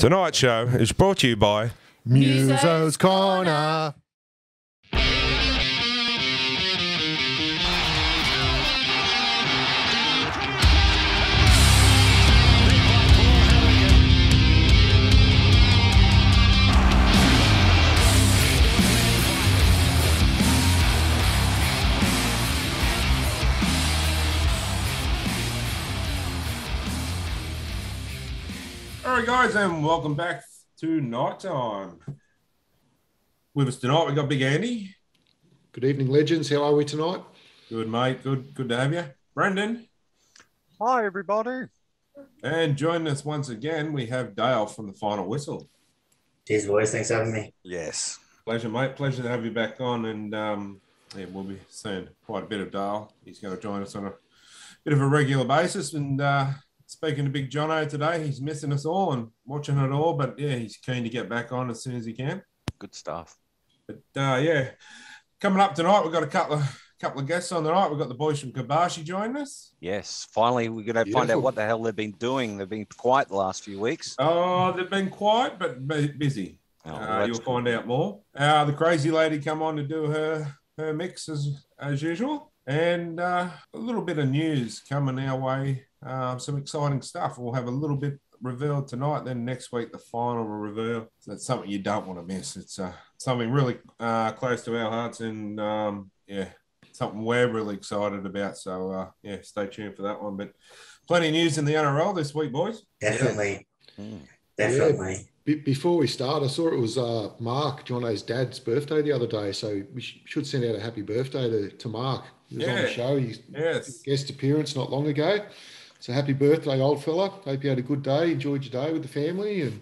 Tonight's show is brought to you by Muso's Corner. All right, guys, and welcome back to Nighttime. With us tonight, we've got Big Andy. Good evening, legends. How are we tonight? Good, mate. Good to have you. Brendan. Hi, everybody. And joining us once again, we have Dale from the Final Whistle. Cheers, boys. Thanks for having me. Yes. Pleasure, mate. Pleasure to have you back on. And we'll be seeing quite a bit of Dale. He's going to join us on a bit of a regular basis. And speaking to Big Jono today, he's missing us all and watching it all. But, yeah, he's keen to get back on as soon as he can. Good stuff. But, coming up tonight, we've got a couple of guests on the night. We've got the boys from KOBASHI joining us. Yes. Finally, we're going to find out what the hell they've been doing. They've been quiet the last few weeks. Oh, they've been quiet but busy. You'll find out more. The crazy lady come on to do her mix as usual. And a little bit of news coming our way. Some exciting stuff. We'll have a little bit revealed tonight. Then next week, the final will reveal. So that's something you don't want to miss. It's something really close to our hearts and, something we're really excited about. So, stay tuned for that one. But plenty of news in the NRL this week, boys. Definitely. Yeah. Definitely. Before we start, I saw it was Mark, Jono's dad's birthday the other day. So we should send out a happy birthday to Mark. He was on the show. He guest appearance not long ago. So happy birthday, old fella. Hope you had a good day, enjoyed your day with the family, and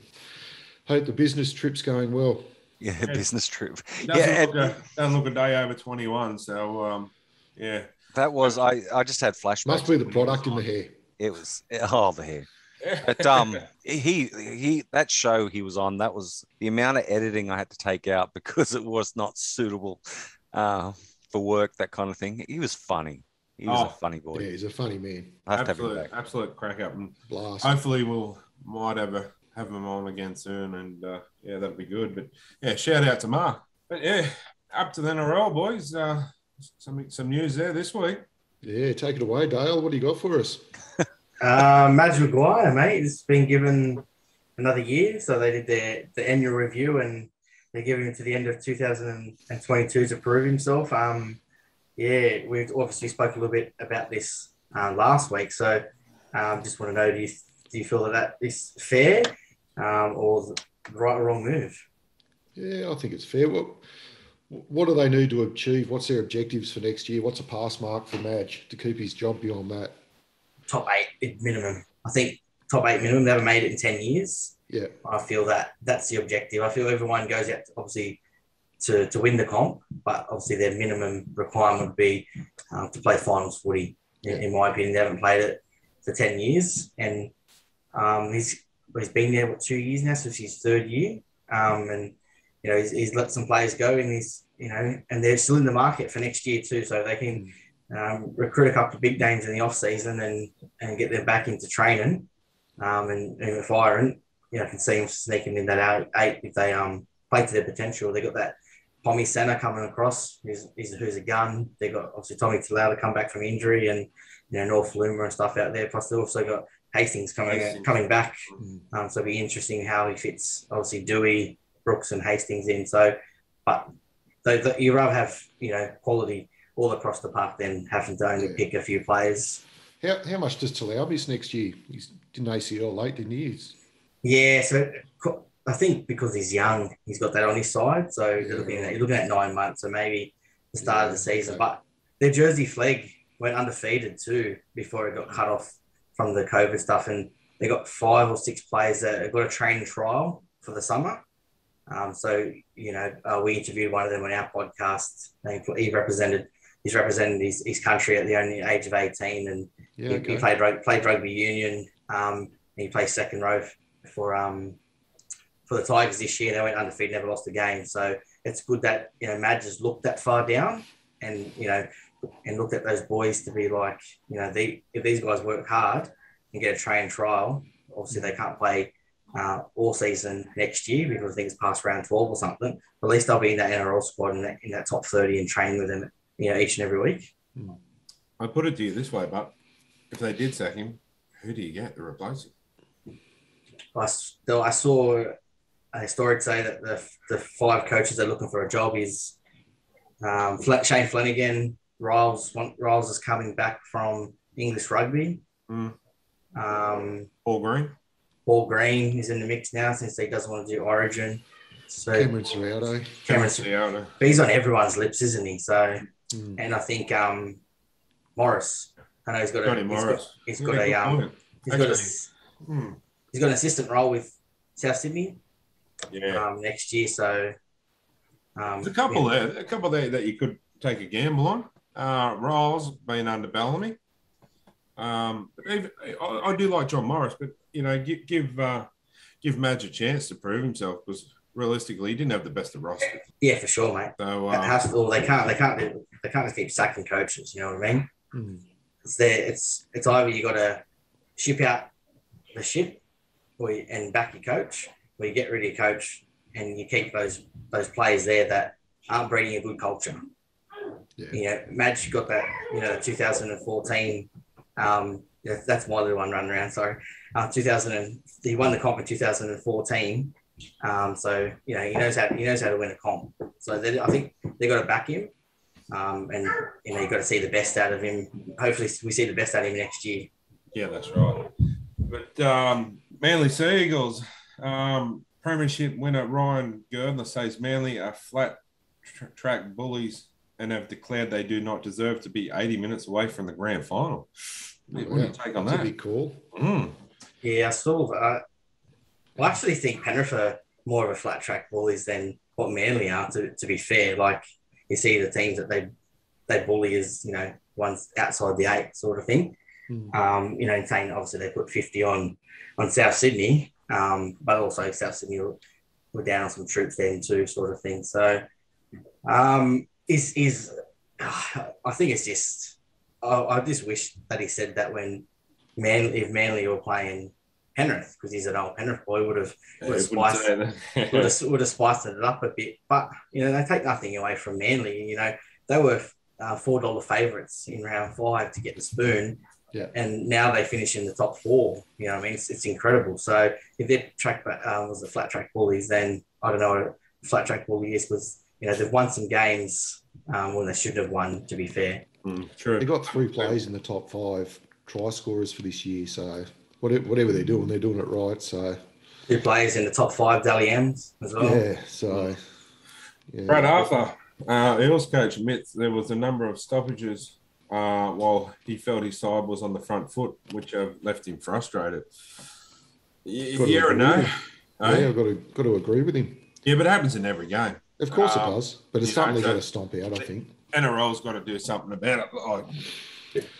hope the business trip's going well. Yeah, business trip. Doesn't look a day over 21. So, That was, I just had flashbacks. Must be the product in the hair. It was, the hair. But he that show he was on, that was the amount of editing I had to take out because it was not suitable for work, that kind of thing. He was funny. He was a funny boy. Yeah, he's a funny man. Absolute crack up. And blast. Hopefully might have him on again soon, and that'd be good. But yeah, shout out to Mark. But yeah, up to the NRL, boys. Some news there this week. Yeah, take it away, Dale. What do you got for us? Madge Maguire, mate, has been given another year. So they did the annual review, and they're giving him to the end of 2022 to prove himself. We've obviously spoke a little bit about this last week. So just want to know, do you feel that is fair or the right or wrong move? Yeah, I think it's fair. What do they need to achieve? What's their objectives for next year? What's a pass mark for Madge to keep his job beyond that? Top 8 minimum. I think top 8 minimum. They haven't made it in 10 years. Yeah. I feel that's the objective. I feel everyone goes out obviously to win the comp, but obviously their minimum requirement would be to play finals footy. In my opinion, they haven't played it for 10 years. And he's been there, 2 years now, so it's his third year. And, he's let some players go, and and they're still in the market for next year too. So they can recruit a couple of big names in the off season and get them back into training and firing. I can see them sneaking in that 8 if they play to their potential. They got that Tommy Senna coming across, who's a gun. They got obviously Tommy Talau to come back from injury, and North Loomer and stuff out there. Plus they also got Hastings coming back. So it'll be interesting how he fits. Obviously Dewey, Brooks, and Hastings in. So, but you rather have quality all across the park than having to only pick a few players. How much does Talau miss next year? He's in ACL late, didn't he? Yeah, so I think because he's young, he's got that on his side. So you're looking at 9 months, so maybe the start of the season. Okay. But their Jersey flag went undefeated too before it got cut off from the COVID stuff. And they got 5 or 6 players that have got a training trial for the summer. We interviewed one of them on our podcast. He's represented his country at the only age of 18, and he played rugby union. And he plays second row for the Tigers this year. They went undefeated, never lost a game. So it's good that Madge has looked that far down, and looked at those boys to be like, if these guys work hard and get a train trial, obviously they can't play all season next year because I think it's past round 12 or something. But at least I'll be in that NRL squad in that top 30 and train with them, each and every week. I put it to you this way, but if they did sack him, who do you get to replace him? I saw a story say that the 5 coaches that are looking for a job is Shane Flanagan. Riles is coming back from English rugby. Paul Green is in the mix now since he doesn't want to do Origin. So Cameron Ciraldo. He's on everyone's lips, isn't he? So, and I think Morris. I know he's got an assistant role with South Sydney. Next year. So there's a couple there that you could take a gamble on. Riles being under Bellamy. I do like John Morris, but give Madge a chance to prove himself because realistically, he didn't have the best of rosters. Yeah, for sure, mate. So they can't just keep sacking coaches. You know what I mean? It's either you got to ship out the ship, and back your coach, or you get rid of your coach and you keep those players there that aren't breeding a good culture. Yeah. Madge got that. 2014. That's my little one running around. Sorry, he won the comp in 2014. So he knows how to win a comp. So I think they got to back him, and you got to see the best out of him. Hopefully, we see the best out of him next year. Yeah, that's right. But Manly Sea Eagles, premiership winner Ryan Girdler says Manly are flat track bullies and have declared they do not deserve to be 80 minutes away from the grand final. What do you take on that? That's a big call. Yeah, I saw that. I actually think Penrith are more of a flat track bullies than what Manly are, to be fair. Like, you see the teams that they bully as, one's outside the 8 sort of thing. Saying obviously they put 50 on South Sydney, but also South Sydney were down on some troops then too, sort of thing. So I think it's just, I just wish that he said that if Manly were playing Penrith, because he's an old Penrith boy, would have spiced it up a bit. But they take nothing away from Manly. They were $4 favourites in round 5 to get the spoon. Yeah. And now they finish in the top 4. You know what I mean? It's incredible. So if their track was the flat track bullies, then I don't know what a flat track bully is, because they've won some games when they shouldn't have won, to be fair. True. They got 3 players in the top 5 try scorers for this year. So whatever they're doing it right. So 2 players in the top 5 Dally M's as well. Yeah. So Brad Arthur, Eels coach, admits there was a number of stoppages while he felt his side was on the front foot, which have left him frustrated. Yeah or no? I've got to agree with him. Yeah, but it happens in every game. Of course it does, but it's something they've got to stomp out, I think. NRL's got to do something about it.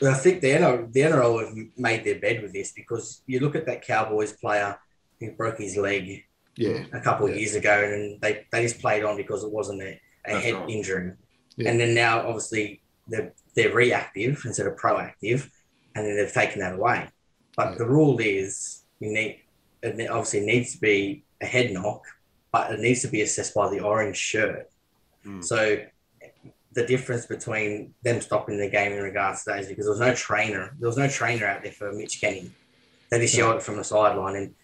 I think the NRL have made their bed with this, because you look at that Cowboys player who broke his leg a couple of years ago, and they just played on because it wasn't a head injury. Yeah. And then now, obviously, they're reactive instead of proactive, and then they've taken that away. But the rule is it needs to be a head knock, but it needs to be assessed by the orange shirt. So the difference between them stopping the game in regards to that is because there was no trainer out there for Mitch Kenny. They just yelled it from the sideline,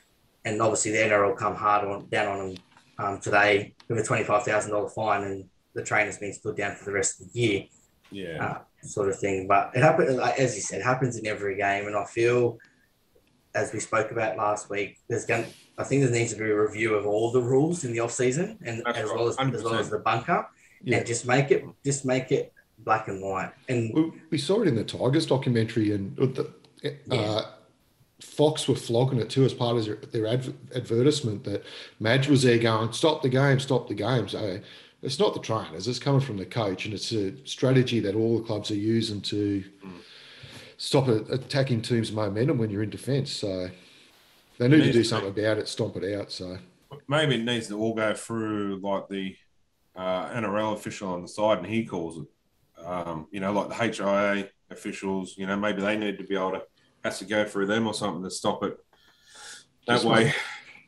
and obviously the NRL come down on them today with a $25,000 fine, and the trainer's been stood down for the rest of the year. Yeah, sort of thing. But it happens, as you said, it happens in every game, and I feel, as we spoke about last week, I think there needs to be a review of all the rules in the off season, and as well as the bunker, and just make it black and white. And we saw it in the Tigers documentary, and Fox were flogging it too as part of their advertisement, that Madge was there going, stop the game. So it's not the trainers, it's coming from the coach, and it's a strategy that all the clubs are using to stop attacking teams' momentum when you're in defence. So they need to do something about it, stomp it out. So maybe it needs to all go through like the NRL official on the side, and he calls it. Like the HIA officials, maybe they need to be able to, has to go through them or something to stop it. That way,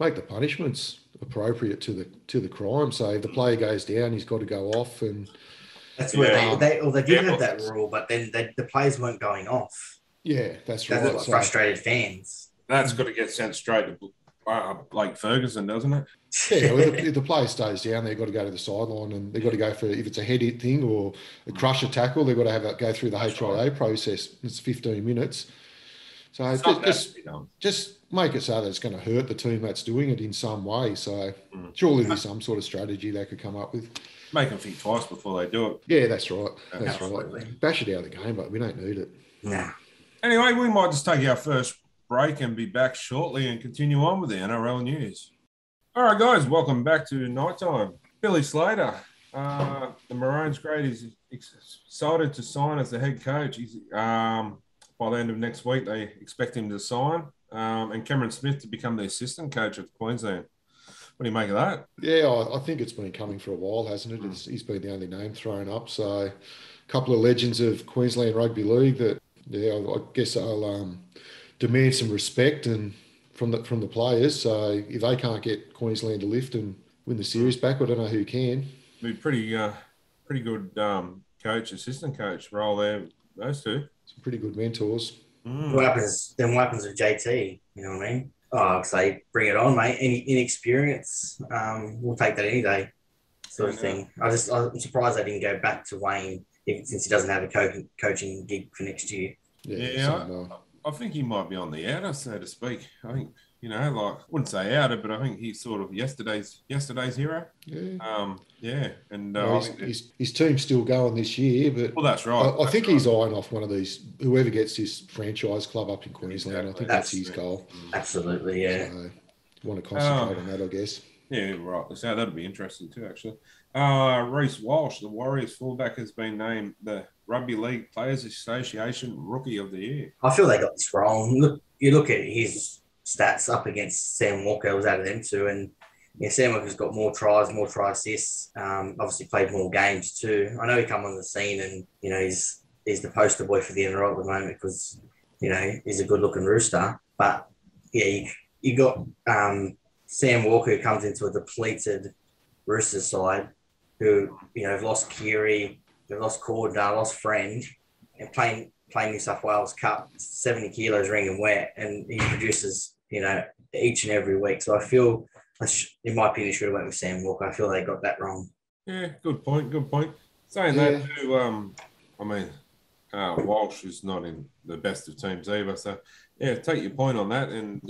make the punishments appropriate to the crime. So if the player goes down, he's got to go off. And that's where they did have that rule, but then the players weren't going off. Yeah, that's right. That's what frustrated fans. That's got to get sent straight to Blake Ferguson, doesn't it? Yeah, well, if the player stays down, they've got to go to the sideline, and they've got to go for, if it's a head hit thing or a crusher tackle, they've got to go through the HIA process. It's 15 minutes. So just make it so that it's going to hurt the team that's doing it in some way. So surely there's some sort of strategy they could come up with. Make them think twice before they do it. Yeah, that's right. That's right. Bash it out of the game, but we don't need it. Nah. Anyway, we might just take our first break and be back shortly and continue on with the NRL news. All right, guys, welcome back to Nighttime. Billy Slater, the Maroons great, is excited to sign as the head coach. He's by the end of next week, they expect him to sign, and Cameron Smith to become the assistant coach of Queensland. What do you make of that? Yeah, I think it's been coming for a while, hasn't it? He's been the only name thrown up. So a couple of legends of Queensland Rugby League that, I guess I'll demand some respect and from the players. So if they can't get Queensland to lift and win the series back, I don't know who can. Be pretty good coach, assistant coach role there, those two. Some pretty good mentors. What happens with JT? You know what I mean? Oh, I'd say bring it on, mate. Any inexperience, we'll take that any day, sort of thing. I'm surprised they didn't go back to Wayne since he doesn't have a coaching gig for next year. I think he might be on the outer, so to speak. I think, I wouldn't say outer, but I think he's sort of yesterday's hero. Yeah. And his team's still going this year, but that's right. I think he's eyeing off one of these, whoever gets this franchise club up in Queensland. Exactly. I think that's his goal. Absolutely, yeah. So, want to concentrate on that, I guess. Yeah, right. So that'd be interesting too, actually. Reece Walsh, the Warriors fullback, has been named the Rugby League Players Association Rookie of the Year. I feel they got this wrong. You look at his stats up against Sam Walker, was out of them too, and Sam Walker's got more tries, more try assists. Obviously played more games too. I know he come on the scene, and he's the poster boy for the NRL at the moment because he's a good looking rooster. But yeah, you got Sam Walker, who comes into a depleted Roosters side, who have lost Keary, they've lost Cordner, lost Friend, and playing New South Wales Cup, 70 kilos ringing wet, and he produces each and every week. So I feel, in my opinion, should have went with Sam Walker. I feel they got that wrong. Yeah, good point. Saying that too, Walsh is not in the best of teams either. So yeah, take your point on that, and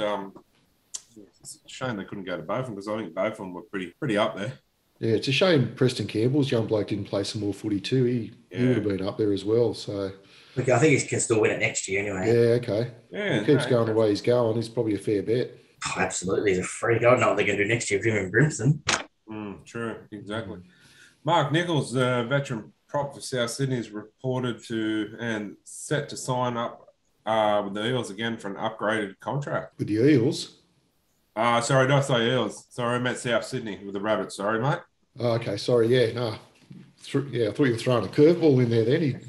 it's a shame they couldn't go to both of them because I think both of them were pretty up there. Yeah, it's a shame Preston Campbell's young bloke didn't play some more footy too. He would have been up there as well. So look, I think he can still win it next year anyway. Yeah, okay. Yeah, he keeps going the way he's going. He's probably a fair bet. Oh, absolutely, he's a freak. I don't know what they're going to do next year with him and Brimson. True, exactly. Mark Nichols, the veteran prop for South Sydney, is reported to and set to sign up with the Eels again for an upgraded contract. With the Eels? Sorry, did I say Eels? Sorry, I meant South Sydney with the Rabbits. Sorry, mate. Oh, okay, sorry. Yeah, no. I thought you were throwing a curveball in there then.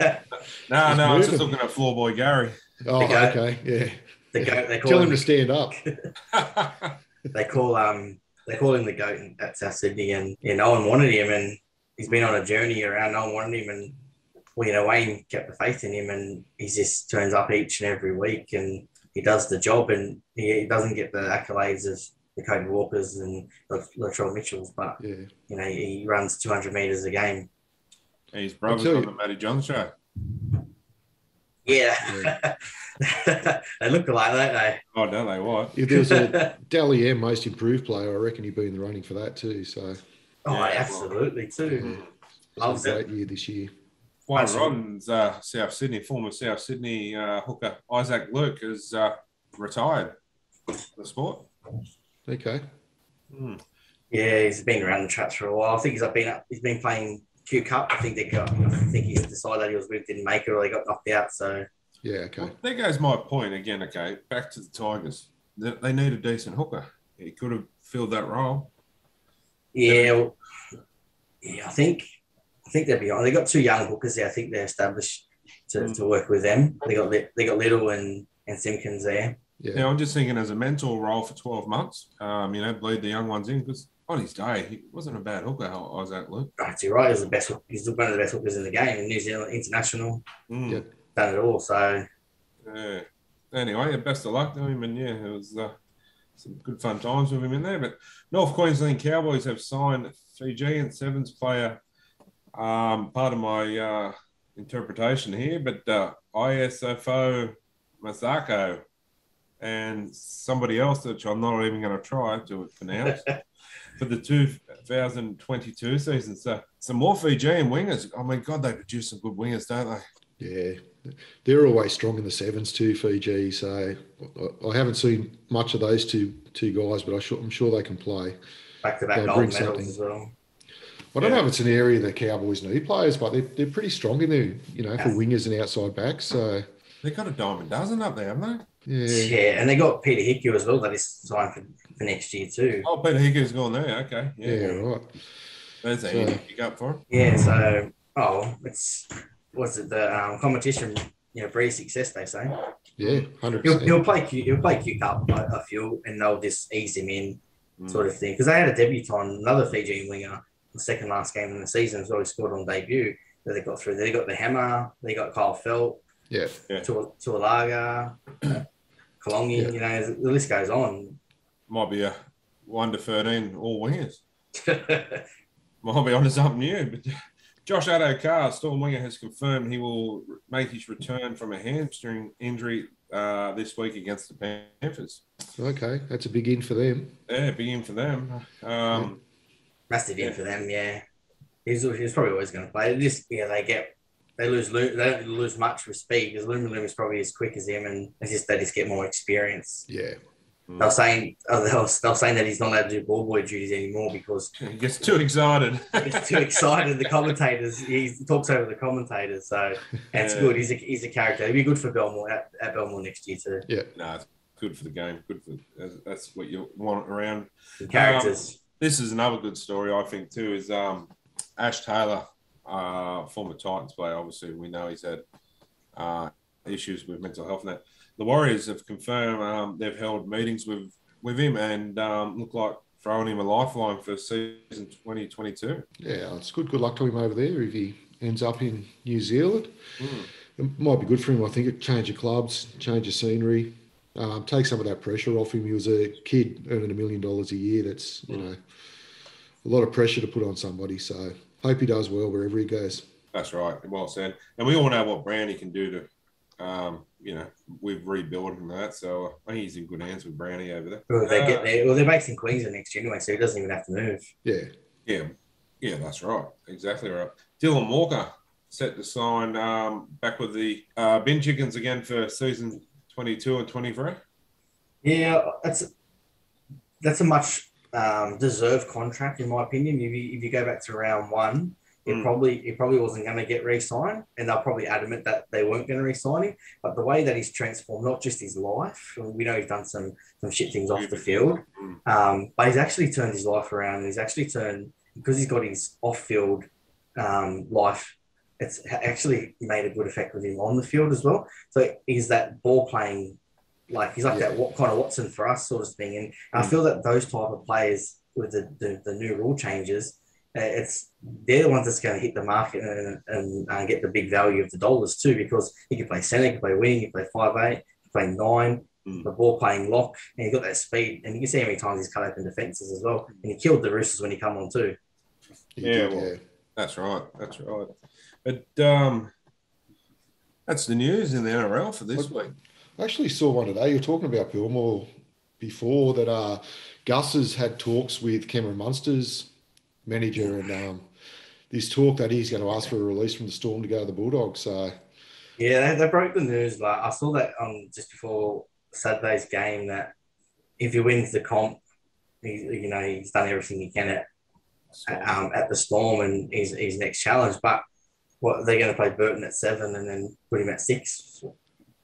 No, I was just looking at floor boy Gary. Oh, okay, yeah. They tell him to stand up. They call him the GOAT at South Sydney, and no one wanted him, and he's been on a journey around. No one wanted him, and Wayne kept the faith in him, and he just turns up each and every week, and he does the job, and he doesn't get the accolades of the Cody Walkers and Latrell Mitchells, but he runs 200 metres a game. He's brothers on the Matty John show. Yeah. They look alike, don't they? Oh, don't they? What? If there was a Dally M most improved player, I reckon he'd be in the running for that too. So. Absolutely too. Loves it. Great year this year. One Rodden's former South Sydney hooker Isaac Luke has retired from the sport. Okay. Yeah, he's been around the traps for a while. I think he's been playing Q Cup. I think he's decided that he was didn't make it, or they got knocked out. So yeah, okay. Well, there goes my point again. Okay, back to the Tigers. They need a decent hooker. He could have filled that role. Yeah, I think they'll be on. They got two young hookers there. I think they're established to work with them. They got Little and Simpkins there. Now, I'm just thinking as a mentor role for 12 months, bleed the young ones in, because on his day, he wasn't a bad hooker, Isaac Luke. You're right. He's one of the best hookers in the game. In New Zealand, international, done it all. So, yeah. Anyway, best of luck to him. And yeah, it was some good fun times with him in there. But North Queensland Cowboys have signed Fijian Sevens player. Part of my interpretation here, but ISFO Masako and somebody else, which I'm not even going to try to pronounce, for the 2022 season. So some more Fijian wingers. Oh, my God, they produce some good wingers, don't they? Yeah, they're always strong in the sevens too, Fiji. So I haven't seen much of those two guys, but I'm sure they can play. Back-to-back gold medals as well. I don't know if it's an area the Cowboys need players, but they're pretty strong in there, for wingers and outside backs. So they've got a dime a dozen up there, haven't they? Yeah, and they got Peter Hickey as well that is signed for next year too. Oh, Peter Hickey's gone there. Okay. Yeah, right. There's a handy pick up for him. Yeah, so the competition, breeds success, they say. Yeah, 100%. He'll play Q Cup a few, and they'll just ease him in, sort of thing. Because they had a debutant, another Fijian winger, the second last game in the season, as well. He scored on debut. That they got through. They got the Hammer. They got Kyle Felt. Yeah. Tualaga, Kalongi. Yeah. The list goes on. Might be a 1 to 13 all wingers. Might be onto something new, but. Josh Addo-Carr, Storm winger, has confirmed he will make his return from a hamstring injury this week against the Panthers. Okay, that's a big in for them. Yeah, big in for them. Massive in for them, yeah. He's probably always going to play. They don't lose much with speed because Luma is probably as quick as him, and they just get more experience. Yeah. They were saying that he's not allowed to do ball boy duties anymore because he gets too excited. The commentators, he talks over the commentators. So it's good. He's a character. He'll be good for Belmore at Belmore next year too. Yeah, no, it's good for the game. Good for that's what you want around the characters. This is another good story I think too. Is Ash Taylor, former Titans player. Obviously, we know he's had issues with mental health and that. The Warriors have confirmed they've held meetings with him and look like throwing him a lifeline for season 2022. Yeah, it's good. Good luck to him over there if he ends up in New Zealand. It might be good for him, I think. Change of clubs, change of scenery, take some of that pressure off him. He was a kid earning $1 million a year. That's, a lot of pressure to put on somebody. So hope he does well wherever he goes. That's right. Well said. And we all know what Brownie can do to we've rebuilt and that, so I think he's in good hands with Brownie over there. Well, they get there. Well, they're based in Queensland next year anyway, so he doesn't even have to move. Yeah, that's right. Exactly right. Dylan Walker set to sign back with the Bin Chickens again for season 22 and 23. Yeah, that's a much deserved contract in my opinion. If you go back to round one. It probably wasn't going to get re-signed, and they're probably adamant that they weren't going to re-sign him. But the way that he's transformed, not just his life, we know he's done some shit things off the field, but he's actually turned his life around. He's actually turned, because he's got his off-field life, it's actually made a good effect with him on the field as well. So he's that ball playing, he's like that kind of Watson for us sort of thing. And I feel that those type of players with the new rule changes, they're the ones that's going to hit the market and get the big value of the dollars too, because he can play centre, he can play wing, he can play 5'8", he can play 9, the ball playing lock, and he got that speed. And you can see how many times he's cut open defences as well. And he killed the Roosters when he come on too. That's right. But that's the news in the NRL for this week. I actually saw one today. You were talking about Pillmore before that. Gus has had talks with Cameron Munster's manager, and this talk that he's going to ask for a release from the Storm to go to the Bulldogs. So yeah, they broke the news. I saw that just before Saturday's game that if he wins the comp, he's done everything he can at the Storm and his next challenge. But what they're going to play Burton at 7 and then put him at 6.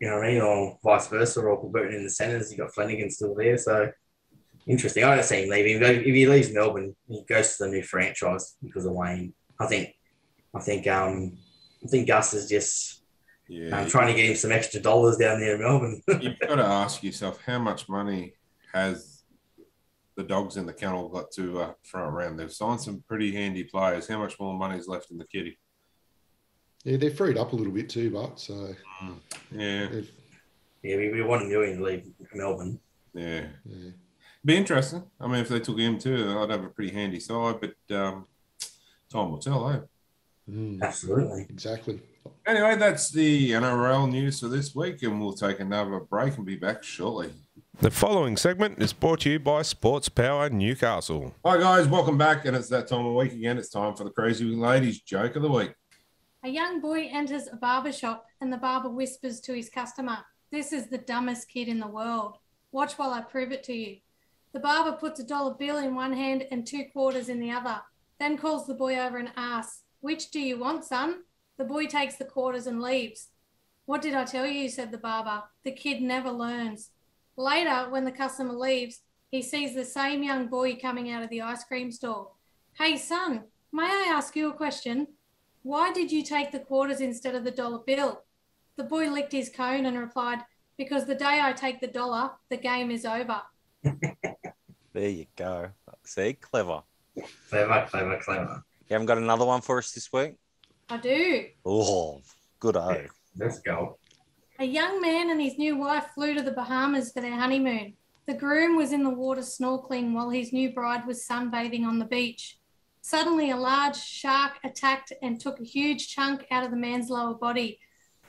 You know what I mean, or vice versa, or put Burton in the centres. You got Flanagan still there, so. Interesting. I don't see him leaving. If he leaves Melbourne, he goes to the new franchise because of Wayne. I think Gus is just Yeah, trying to get him some extra dollars down there in Melbourne. You've got to ask yourself, how much money has the dogs in the kennel got to throw around? They've signed some pretty handy players. How much more money is left in the kitty? Yeah, they're freed up a little bit too, but so yeah, we want Newey to leave Melbourne. Yeah, be interesting. I mean, if they took him too, I'd have a pretty handy side, but time will tell, eh? Absolutely, exactly. Anyway, that's the NRL news for this week, and we'll take another break and be back shortly. The following segment is brought to you by Sports Power Newcastle. Hi guys, welcome back, and it's that time of week again. It's time for the Crazy Ladies Joke of the Week. A young boy enters a barber shop and the barber whispers to his customer, "This is the dumbest kid in the world. Watch while I prove it to you." The barber puts a dollar bill in one hand and 2 quarters in the other, then calls the boy over and asks, "Which do you want, son?" The boy takes the quarters and leaves. "What did I tell you?" said the barber. "The kid never learns." Later, when the customer leaves, he sees the same young boy coming out of the ice cream store. "Hey, son, may I ask you a question? Why did you take the quarters instead of the dollar bill?" The boy licked his cone and replied, "Because the day I take the dollar, the game is over." There you go. See, clever. Clever. You haven't got another one for us this week? I do. Oh, good. Yeah, let's go. A young man and his new wife flew to the Bahamas for their honeymoon. The groom was in the water snorkeling while his new bride was sunbathing on the beach. Suddenly, a large shark attacked and took a huge chunk out of the man's lower body.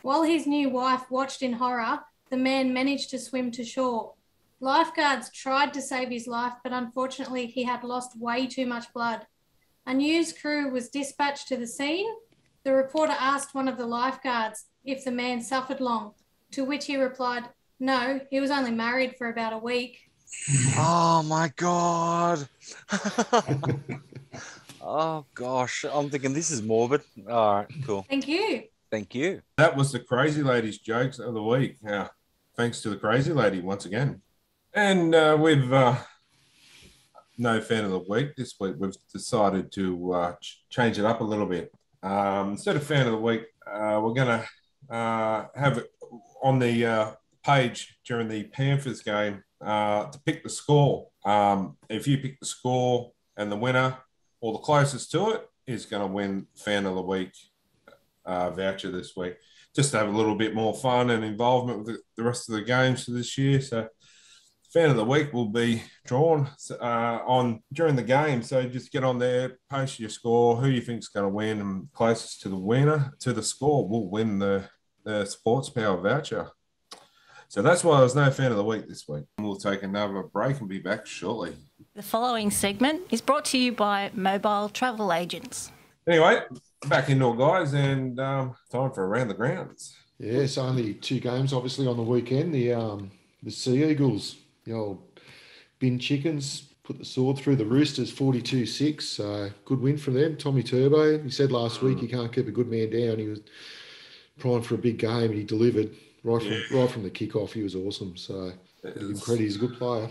While his new wife watched in horror, the man managed to swim to shore. Lifeguards tried to save his life, but unfortunately, he had lost way too much blood. A news crew was dispatched to the scene. The reporter asked one of the lifeguards if the man suffered long, to which he replied, "No, he was only married for about a week." Oh, my God. Oh, gosh. I'm thinking this is morbid. All right, cool. Thank you. Thank you. That was the Crazy Ladies Jokes of the Week. Thanks to the Crazy Lady once again. And with no fan of the week this week, we've decided to change it up a little bit. Instead of fan of the week, we're going to have it on the page during the Panthers game to pick the score. If you pick the score and the winner or the closest to it is going to win fan of the week voucher this week. Just to have a little bit more fun and involvement with the rest of the games for this year. So fan of the week will be drawn on during the game. So just get on there, post your score, who you think is going to win, and closest to the winner, to the score, will win the Sports Power voucher. So that's why there's no fan of the week this week. We'll take another break and be back shortly. The following segment is brought to you by Mobile Travel Agents. Anyway, back indoor, guys, and time for Around the Grounds. Yeah, it's only 2 games, obviously, on the weekend. The Sea Eagles, the old bin chickens, put the sword through the Roosters, 42-6. So good win for them. Tommy Turbo, he said last week he can't keep a good man down. He was primed for a big game and he delivered right from the kickoff. He was awesome. So give him credit, he's a good player.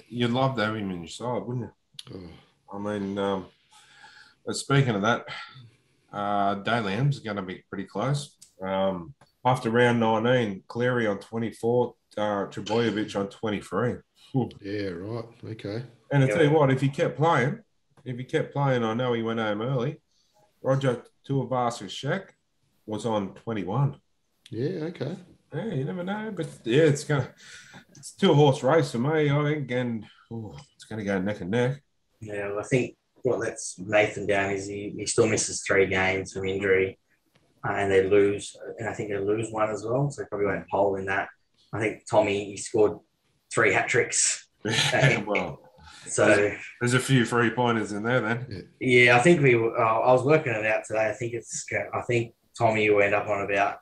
You'd love to have him in your side, wouldn't you? Oh. I mean, speaking of that, Daly M's going to be pretty close. After round 19, Cleary on 24, Trebojevic on 23. Yeah, right. Okay. And I tell you what, if he kept playing, I know he went home early. Roger Tuivasa-Sheck was on 21. Yeah, okay. Yeah, you never know. But yeah, it's a 2-horse race for me, I think, and it's going to go neck and neck. Yeah, well, I think what lets Nathan down is he still misses 3 games from injury, and they lose. And I think they lose one as well, so they probably won't poll in that. I think Tommy, he scored 3 hat tricks. Well, so there's a few 3-pointers in there then. Yeah, I think I was working it out today. I think Tommy will end up on about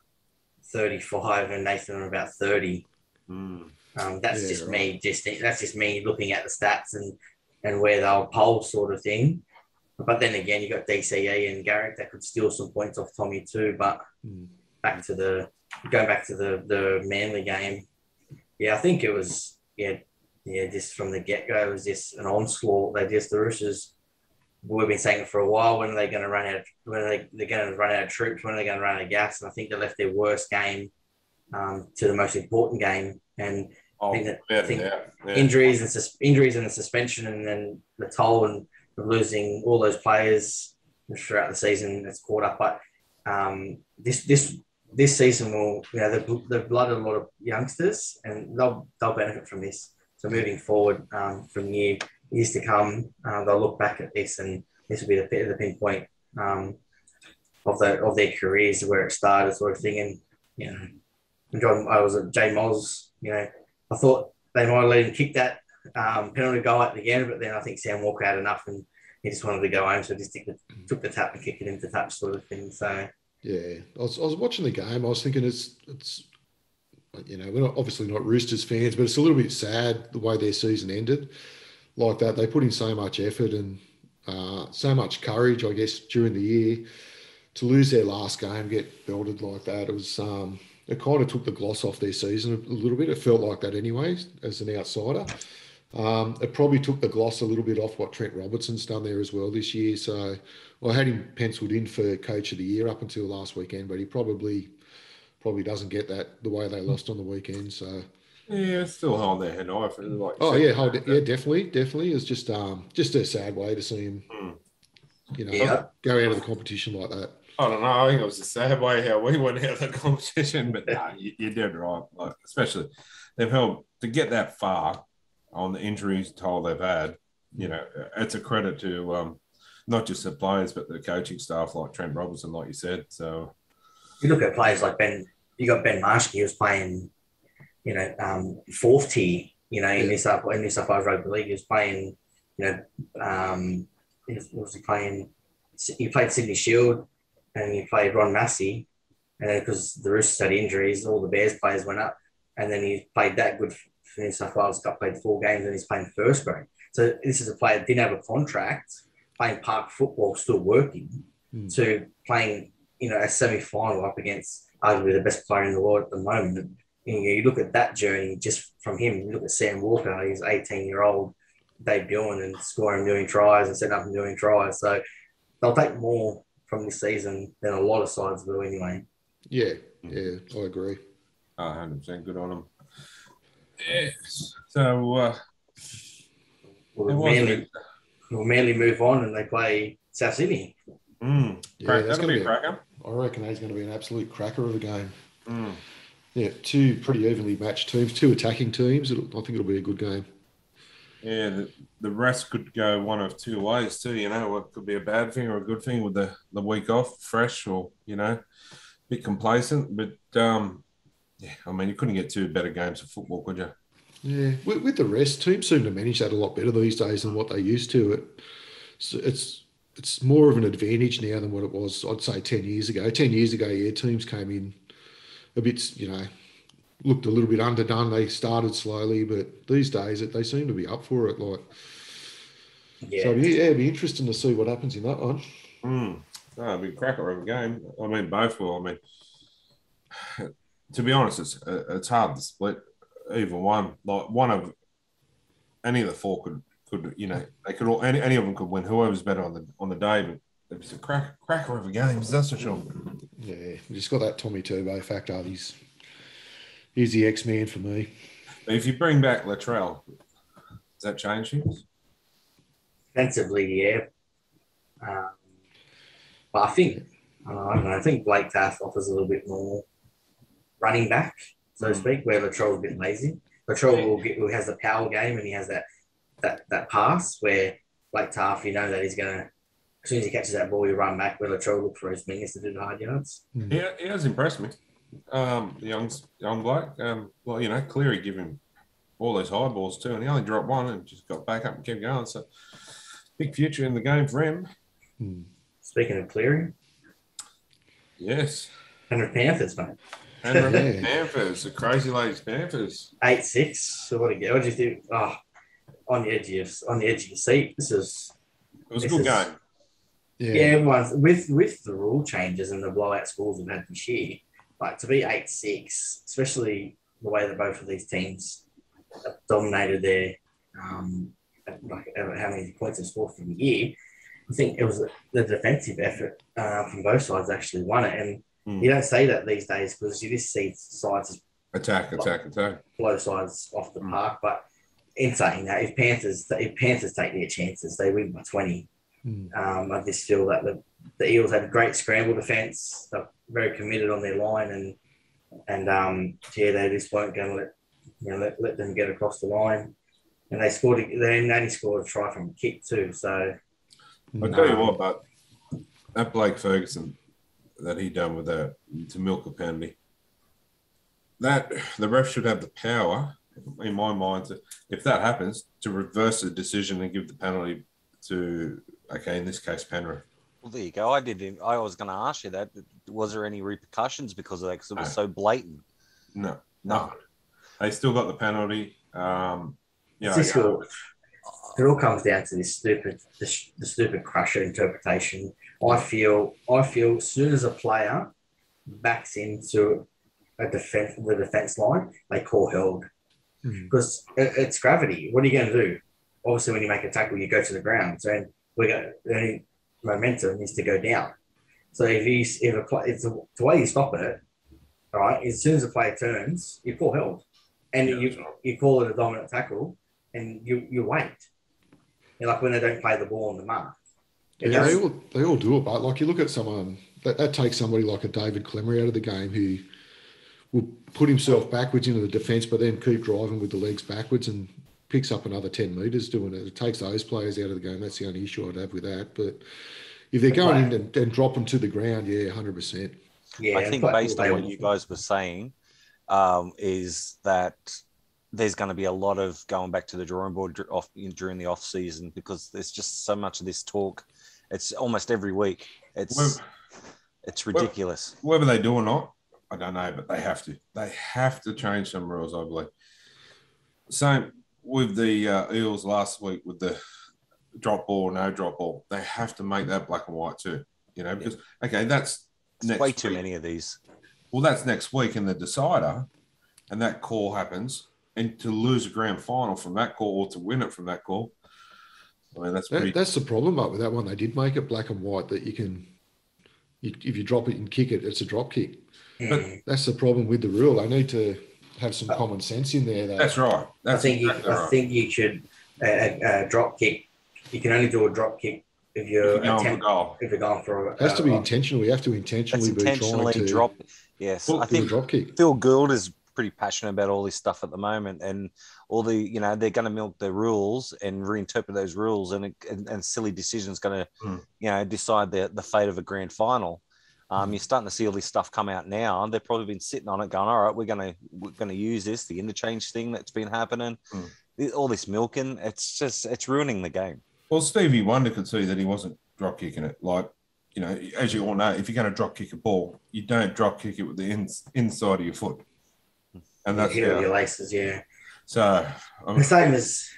35 and Nathan on about 30. That's just me. That's just me looking at the stats and where they'll poll sort of thing. But then again, you got DCE and Garrick that could steal some points off Tommy too. But going back to the Manly game, I think it was just from the get go, it was just an onslaught. The Roosters we've been saying it for a while. When are they going to run out? When are they're going to run out of troops? When are they going to run out of gas? And I think they left their worst game to the most important game. And I think injuries and the suspension, and then the toll and losing all those players throughout the season, it's caught up. But this season will, they've blooded a lot of youngsters, and they'll benefit from this. So moving forward from years to come, they'll look back at this, and this will be the pinpoint of their careers, where it started, sort of thing. And I was at J Moz. I thought they might have let him kick that penalty goal at the end, but then I think Sam Walker had enough, and he just wanted to go home, so just took the tap and kicked it into touch, sort of thing. So yeah, I was watching the game. I was thinking it's we're obviously not Roosters fans, but it's a little bit sad the way their season ended like that. They put in so much effort and so much courage, I guess, during the year, to lose their last game, get belted like that. It was it kind of took the gloss off their season a little bit. It felt like that anyway, as an outsider. It probably took the gloss a little bit off what Trent Robertson's done there as well this year. So I had him penciled in for Coach of the Year up until last weekend, but he probably doesn't get that the way they lost on the weekend. So yeah, still hold their head high. Definitely. It's just a sad way to see him, go out of the competition like that. I don't know. I think it was a sad way how we went out of the competition, but you're dead right. Like, especially they've held to get that far on the injuries toll they've had. It's a credit to not just the players but the coaching staff, like Trent Robertson, like you said. So you look at players like Ben. You got Ben Marshall. He was playing, fourth tier. In New South Wales Rugby League, he was playing. Was he playing? He played Sydney Shield. And he played Ron Massey, and then because the Roosters had injuries, all the Bears players went up, and then he played that good for New South Wales Cup, played 4 games, and he's playing first grade. So this is a player that didn't have a contract, playing park football, still working, to playing, a semi-final up against arguably the best player in the world at the moment. And, you look at that journey just from him. You look at Sam Walker, he's 18-year-old debuting and scoring a million tries and setting up a million tries. So they'll take more from this season than a lot of sides will anyway. Yeah, I agree. 100% good on them. Yes. So we'll Manly move on and they play South Sydney. That's going to be a cracker. I reckon that's going to be an absolute cracker of a game. Yeah, 2 pretty evenly matched teams, 2 attacking teams. I think it'll be a good game. Yeah, the rest could go one of 2 ways too. It could be a bad thing or a good thing with the week off, fresh or, a bit complacent. But, you couldn't get 2 better games of football, could you? Yeah, with the rest, teams seem to manage that a lot better these days than what they used to. It's more of an advantage now than what it was, I'd say, 10 years ago. 10 years ago, teams came in a bit, looked a little bit underdone. They started slowly, but these days they seem to be up for it. So it'd be interesting to see what happens in that one. It'd be a cracker of a game. Both will. To be honest, it's hard to split either one. Like one of any of the 4 could they could all any of them could win. Whoever's better on the day, but it's a cracker of a game. That's for sure. Yeah, we just got that Tommy Turbo factor. He's the X-Man for me. If you bring back Latrell, does that change things? Defensively, yeah. But I think, I don't know, I think Blake Taft offers a little bit more running back, so to speak, where Latrell's a bit lazy. Latrell has the power game and he has that pass where Blake Taft, that he's going to, as soon as he catches that ball, he'll run back, where Latrell look for his fingers to do the hard yards. He has impressed me. The young bloke. Cleary gave him all those high balls too, and he only dropped 1 and just got back up and kept going. So big future in the game for him. Speaking of Cleary, yes, Penrith Panthers, mate. Panthers, the crazy ladies Panthers. 8-6. So what did you do? Oh, on the edge of your seat. It was a good game. Yeah, everyone's with the rule changes and the blowout scores we've had this year. Like to be 8-6, especially the way that both of these teams have dominated their how many points they've scored for the year. I think it was the defensive effort from both sides actually won it. And you don't say that these days because you just see sides attack. Blow sides off the park. But in saying that, if Panthers take their chances, they win by 20. I just feel that the Eels had a great scramble defence. They're very committed on their line, and they just weren't going to let them get across the line. And they only scored a try from a kick too. So I'll tell you what, but that Blake Ferguson that he done with that to milk a penalty, that the ref should have the power, in my mind, if that happens, to reverse the decision and give the penalty to, in this case, Penrith. Well, there you go. I was going to ask you that. Was there any repercussions because of that? Because it was so blatant. No. They still got the penalty. It all comes down to this stupid crusher interpretation. I feel as soon as a player backs into the defense line, they call held because it's gravity. What are you going to do? Obviously, when you make a tackle, you go to the ground. So the momentum is to go down. So it's the way you stop it. All right, as soon as the player turns, you call held, and you call it a dominant tackle, and you wait. Like when they don't play the ball on the mark. Yeah, they all do it, but like you look at someone that takes somebody like a David Clemery out of the game who will put himself backwards into the defence, but then keep driving with the legs backwards and picks up another 10 metres doing it. It takes those players out of the game. That's the only issue I'd have with that. But if they're going in and drop them to the ground, 100%. Yeah, I think based on what you guys were saying, is that there's going to be a lot of going back to the drawing board during the off season because there's just so much of this talk. It's almost every week. It's ridiculous. Whether they do or not, I don't know, but they have to. They have to change some rules, I believe. Same with the Eels last week with the drop ball, no drop ball. They have to make that black and white too, because, that's next way too week. Many of these. Well, that's next week in the decider, and that call happens. And to lose a grand final from that call or to win it from that call, that's the problem with that one. They did make it black and white that if you drop it and kick it, it's a drop kick. But that's the problem with the rule. They need to have some common sense in there. That's right. I think you should drop kick. You can only do a drop kick if you're going for it has to be intentional. We have to intentionally be trying to drop. Yes, I think drop kick. Phil Gould is pretty passionate about all this stuff at the moment, and all the they're going to milk the rules and reinterpret those rules, and silly decisions going to decide the fate of a grand final. You're starting to see all this stuff come out now. They've probably been sitting on it, going, "All right, we're going to use this, the interchange thing that's been happening, all this milking. It's ruining the game." Well, Stevie Wonder could see that he wasn't drop kicking it. Like, as you all know, if you're going to drop kick a ball, you don't drop kick it with the inside of your foot. And that's your laces, So the same as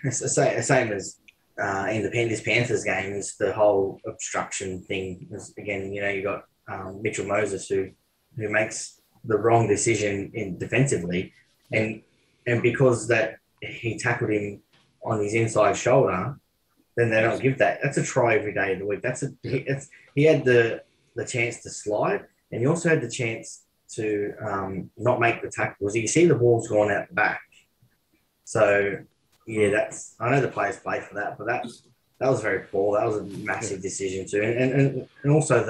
in the Panthers game is the whole obstruction thing. Again, you got Mitchell Moses who makes the wrong decision defensively, and because that he tackled him on his inside shoulder, then they don't give that. That's a try every day of the week. He had the chance to slide, and he also had the chance to not make the tackles. You see the ball's gone out the back. So I know the players play for that, but that was very poor. That was a massive decision too. And also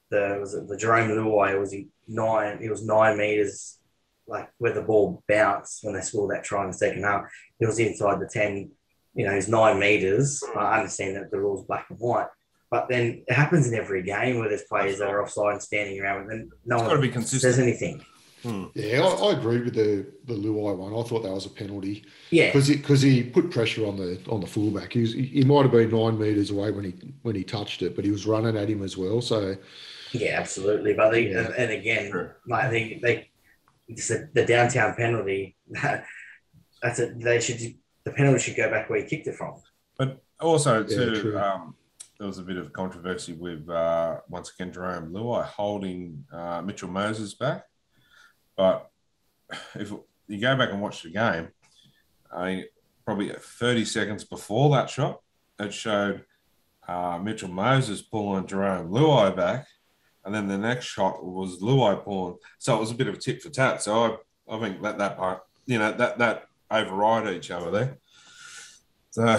the Jerome Luai was 9 meters, like where the ball bounced when they scored that try in the second half. It was inside the 10, it's 9 meters. I understand that the rule's black and white. But then it happens in every game where there's players that are offside and standing around, and no one says anything. Yeah, I agree with the Luai one. I thought that was a penalty. Yeah, because he put pressure on the fullback. He might have been 9 meters away when he touched it, but he was running at him as well. So yeah, absolutely. But and again, like the downtown penalty. The penalty should go back where he kicked it from. But also there was a bit of controversy with, once again, Jerome Luai holding Mitchell Moses back. But if you go back and watch the game, probably 30 seconds before that shot, it showed Mitchell Moses pulling Jerome Luai back, and then the next shot was Luai pulling. So it was a bit of a tit for tat. So I think that part, that override each other there. So,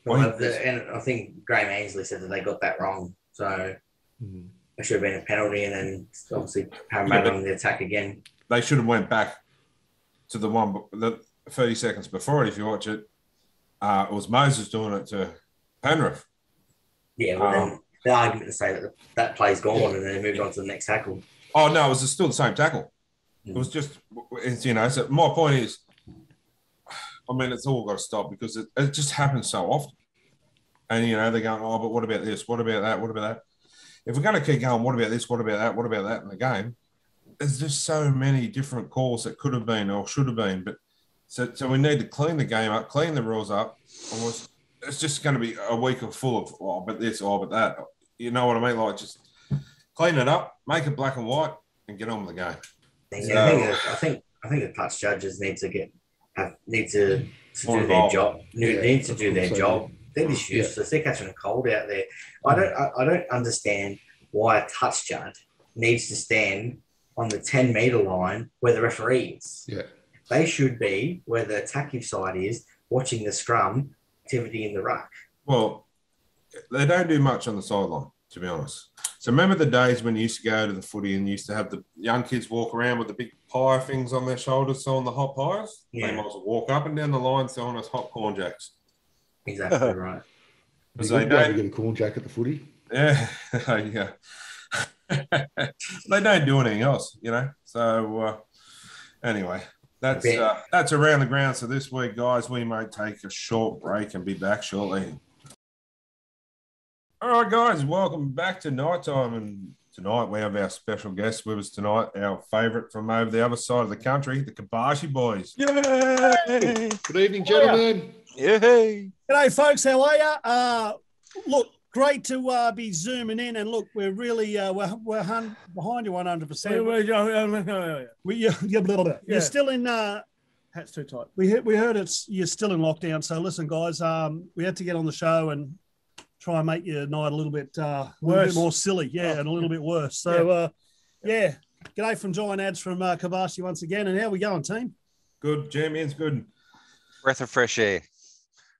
and I think Graham Ainsley said that they got that wrong. So it should have been a penalty, and then obviously Parramatta on the attack again. They should have went back to the one the 30 seconds before it. If you watch it, it was Moses doing it to Penrith. Yeah, well, then the argument to say that play's gone and then moved on to the next tackle. Oh no, it was still the same tackle. It was just, so my point is, I mean, it's all got to stop because it just happens so often. And, they're going, oh, but what about this? What about that? What about that? If we're going to keep going, what about this? What about that? What about that in the game? There's just so many different calls that could have been or should have been. But so we need to clean the game up, clean the rules up. It's just going to be a week full of, oh, but this, oh, but that. You know what I mean? Like, just clean it up, make it black and white, and get on with the game. Yeah, I think the touch judges need to do their job. Need to do their job. They're just useless. They're catching a cold out there. I don't understand why a touch judge needs to stand on the 10-metre line where the referee is. Yeah, they should be where the attacking side is, watching the scrum activity in the ruck. Well, they don't do much on the sideline, to be honest. So remember the days when you used to go to the footy and you used to have the young kids walk around with the big pie things on their shoulders selling the hot pies? Yeah. They might as well walk up and down the line selling us hot corn jacks. Exactly right. Because they don't get a corn jack at the footy. Yeah, yeah. They don't do anything else, So anyway, that's around the ground. So this week, guys, we may take a short break and be back shortly. All right, guys, welcome back to Nighttime. And tonight we have our special guest with us tonight, our favourite from over the other side of the country, the KOBASHI boys. Yay! Good evening, gentlemen. Yay! G'day, folks. How are you? Look, great to be zooming in, and look, we're really we're behind you 100%. You're still in. Hat's too tight. We heard you're still in lockdown. So listen, guys, we had to get on the show and try and make your night a little bit more silly, and a little bit worse. So g'day from Giant Ads from KOBASHI once again. And how we going, team? Good, Jamie's good. Breath of fresh air.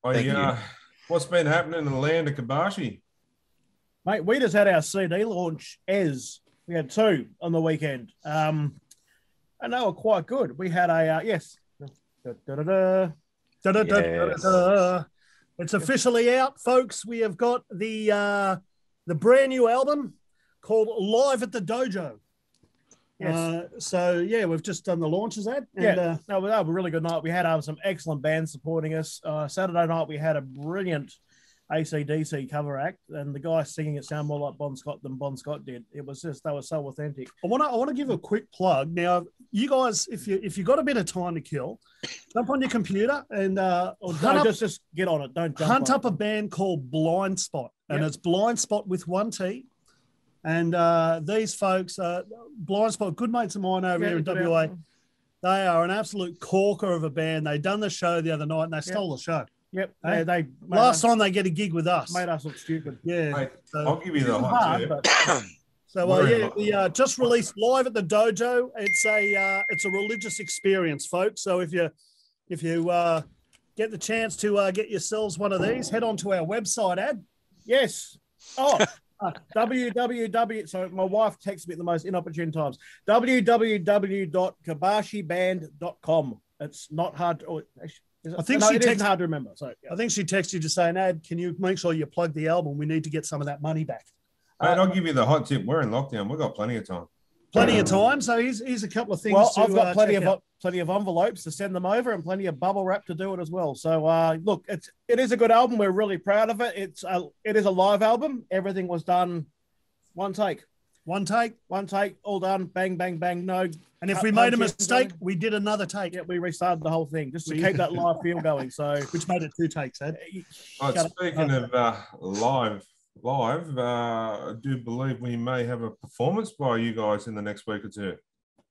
Thank you. What's been happening in the land of KOBASHI? Mate, we just had our CD launch we had 2 on the weekend. And they were quite good. We had a, yes. It's officially out, folks. We have got the brand new album called Live at the Dojo. Yes. We've just done the launches, Ed. And, that was a really good night. We had some excellent bands supporting us. Saturday night, we had a brilliant AC/DC cover act, and the guy singing it sounded more like Bon Scott than Bon Scott did. It was just, they were so authentic. I want to give a quick plug. Now, you guys, if you got a bit of time to kill, jump on your computer and just get on it. Don't jump hunt up a band called Blind Spot, and it's Blind Spot with 1 T. And these folks, Blind Spot, good mates of mine over here in WA, they are an absolute corker of a band. They done the show the other night and they stole the show. Yep. They last time they get a gig with us. Made us look stupid. Yeah. Mate, I'll give you the hot tip. We just released Live at the Dojo. It's a religious experience, folks. So if you get the chance to get yourselves one of these, head on to our website, Ad. Yes. Oh, www. So my wife texts me at the most inopportune times. www.kobashiband.com. It's not hard to. I think it isn't hard to remember. So I think she texted you to say, Ad, can you make sure you plug the album? We need to get some of that money back. Mate, I'll give you the hot tip. We're in lockdown. We've got plenty of time. Plenty of time. So here's a couple of things. Well, I've got plenty of envelopes to send them over and plenty of bubble wrap to do it as well. So look, it is a good album. We're really proud of it. It is a live album. Everything was done one take, all done. Bang, bang, bang. No. And if we made a mistake, we did another take. Yeah, we restarted the whole thing just to keep that live feel going. So which made it 2 takes, Ed. Speaking of live, I do believe we may have a performance by you guys in the next week or 2.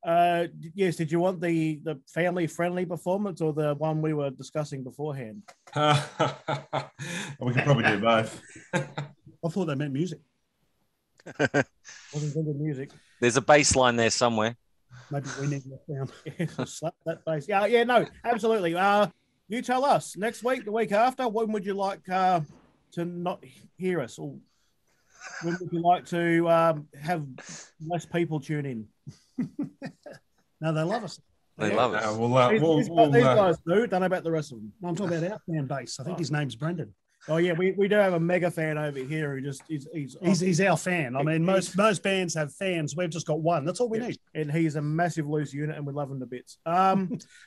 Yes. Did you want the family-friendly performance or the one we were discussing beforehand? We can probably do both. I thought they meant music. Wasn't thinking music. There's a bass line there somewhere. Maybe we need to down. Slap that bass. Yeah, no, absolutely. You tell us next week, the week after. When would you like to not hear us, or when would you like to have less people tune in? No, they love us. They love us. These guys do. Don't know about the rest of them. No, I'm talking about our fan base. I think his name's Brendan. Oh yeah, we do have a mega fan over here who just he's our fan. I mean, most bands have fans. We've just got one. That's all we need. And he's a massive loose unit, and we love him to bits.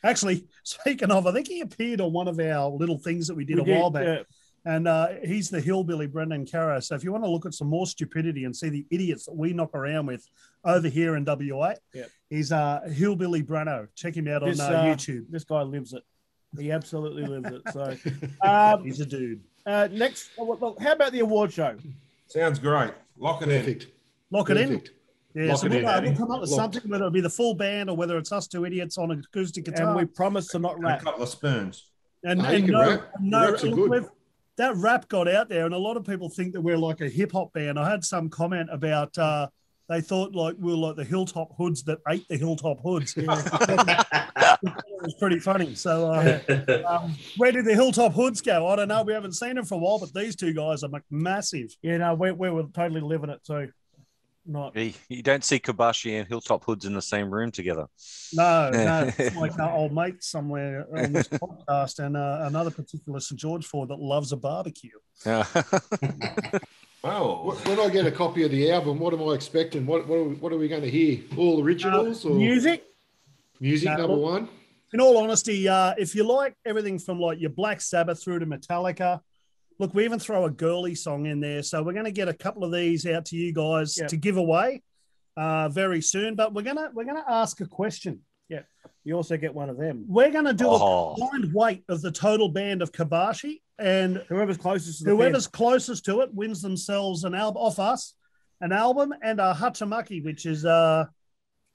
Actually, speaking of, I think he appeared on one of our little things that we did a while back. Yeah. And he's the hillbilly Brendan Carroll. So if you want to look at some more stupidity and see the idiots that we knock around with over here in WA, he's Hillbilly Brano. Check him out on YouTube. This guy lives it. He absolutely lives it. So he's a dude. Next, look, how about the award show? Sounds great. Lock it in. Lock it in. Yeah, so we'll come up with something, whether it be the full band or whether it's us two idiots on an acoustic guitar. And we promise to not rap. A couple of spoons. And that rap got out there, and a lot of people think that we're like a hip hop band. I had some comment about they thought like we were like the Hilltop Hoods that ate the Hilltop Hoods. It was pretty funny. So where did the Hilltop Hoods go? I don't know. We haven't seen them for a while, but these two guys are massive. Yeah, no, we were totally living it too. You don't see KOBASHI and Hilltop Hoods in the same room together. No. It's like our old mate somewhere on this podcast and another particular St. George Ford that loves a barbecue. Wow. When I get a copy of the album, what am I expecting? What are we going to hear? All originals? Or music? Music, number one? In all honesty, if you like everything from like your Black Sabbath through to Metallica, look, we even throw a girly song in there. So we're going to get a couple of these out to you guys to give away very soon. But we're gonna ask a question. Yeah. You also get one of them. We're going to do a combined weight of the total band of KOBASHI, and whoever's closest to it wins themselves an album off us, an album and a hachamaki, which is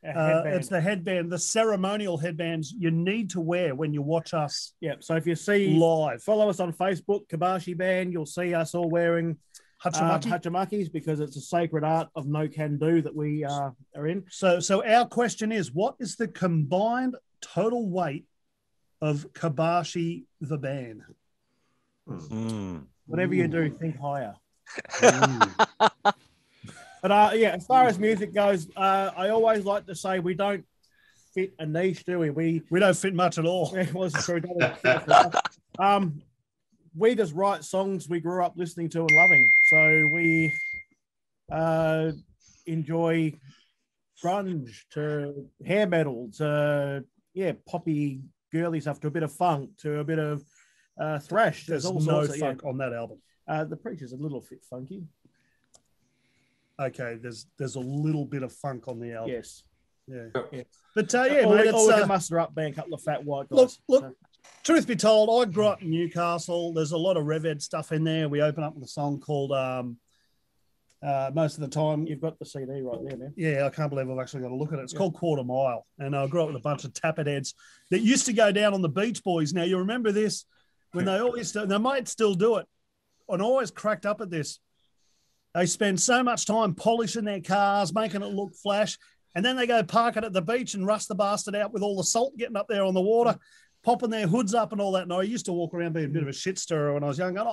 it's the headband, the ceremonial headbands you need to wear when you watch us. Yeah. So if you see live, follow us on Facebook, KOBASHI Band. You'll see us all wearing hachamakis because it's a sacred art of no can do that we are in. So our question is, what is the combined total weight of KOBASHI the band? Whatever you do, think higher. But as far as music goes, I always like to say we don't fit a niche, do we? We don't fit much at all. We just write songs we grew up listening to and loving. So we enjoy grunge to hair metal to poppy girly stuff to a bit of funk to a bit of thrash. There's all no funk on that album. The Preacher's a little bit funky. Okay, there's a little bit of funk on the album. Yes. Yeah. Yeah. But we can muster up being a couple of fat white guys. Look. Truth be told, I grew up in Newcastle. There's a lot of Rev Ed stuff in there. We open up with a song called most of the time. You've got the CD right there, man. Yeah, I can't believe I've actually got to look at it. It's called Quarter Mile. And I grew up with a bunch of tappet heads that used to go down on the Beach Boys. Now, you remember this when they might still do it. And I always cracked up at this. They spend so much time polishing their cars, making it look flash, and then they go park it at the beach and rust the bastard out with all the salt getting up there on the water, popping their hoods up and all that. And I used to walk around being a bit of a shit stirrer when I was young. Going,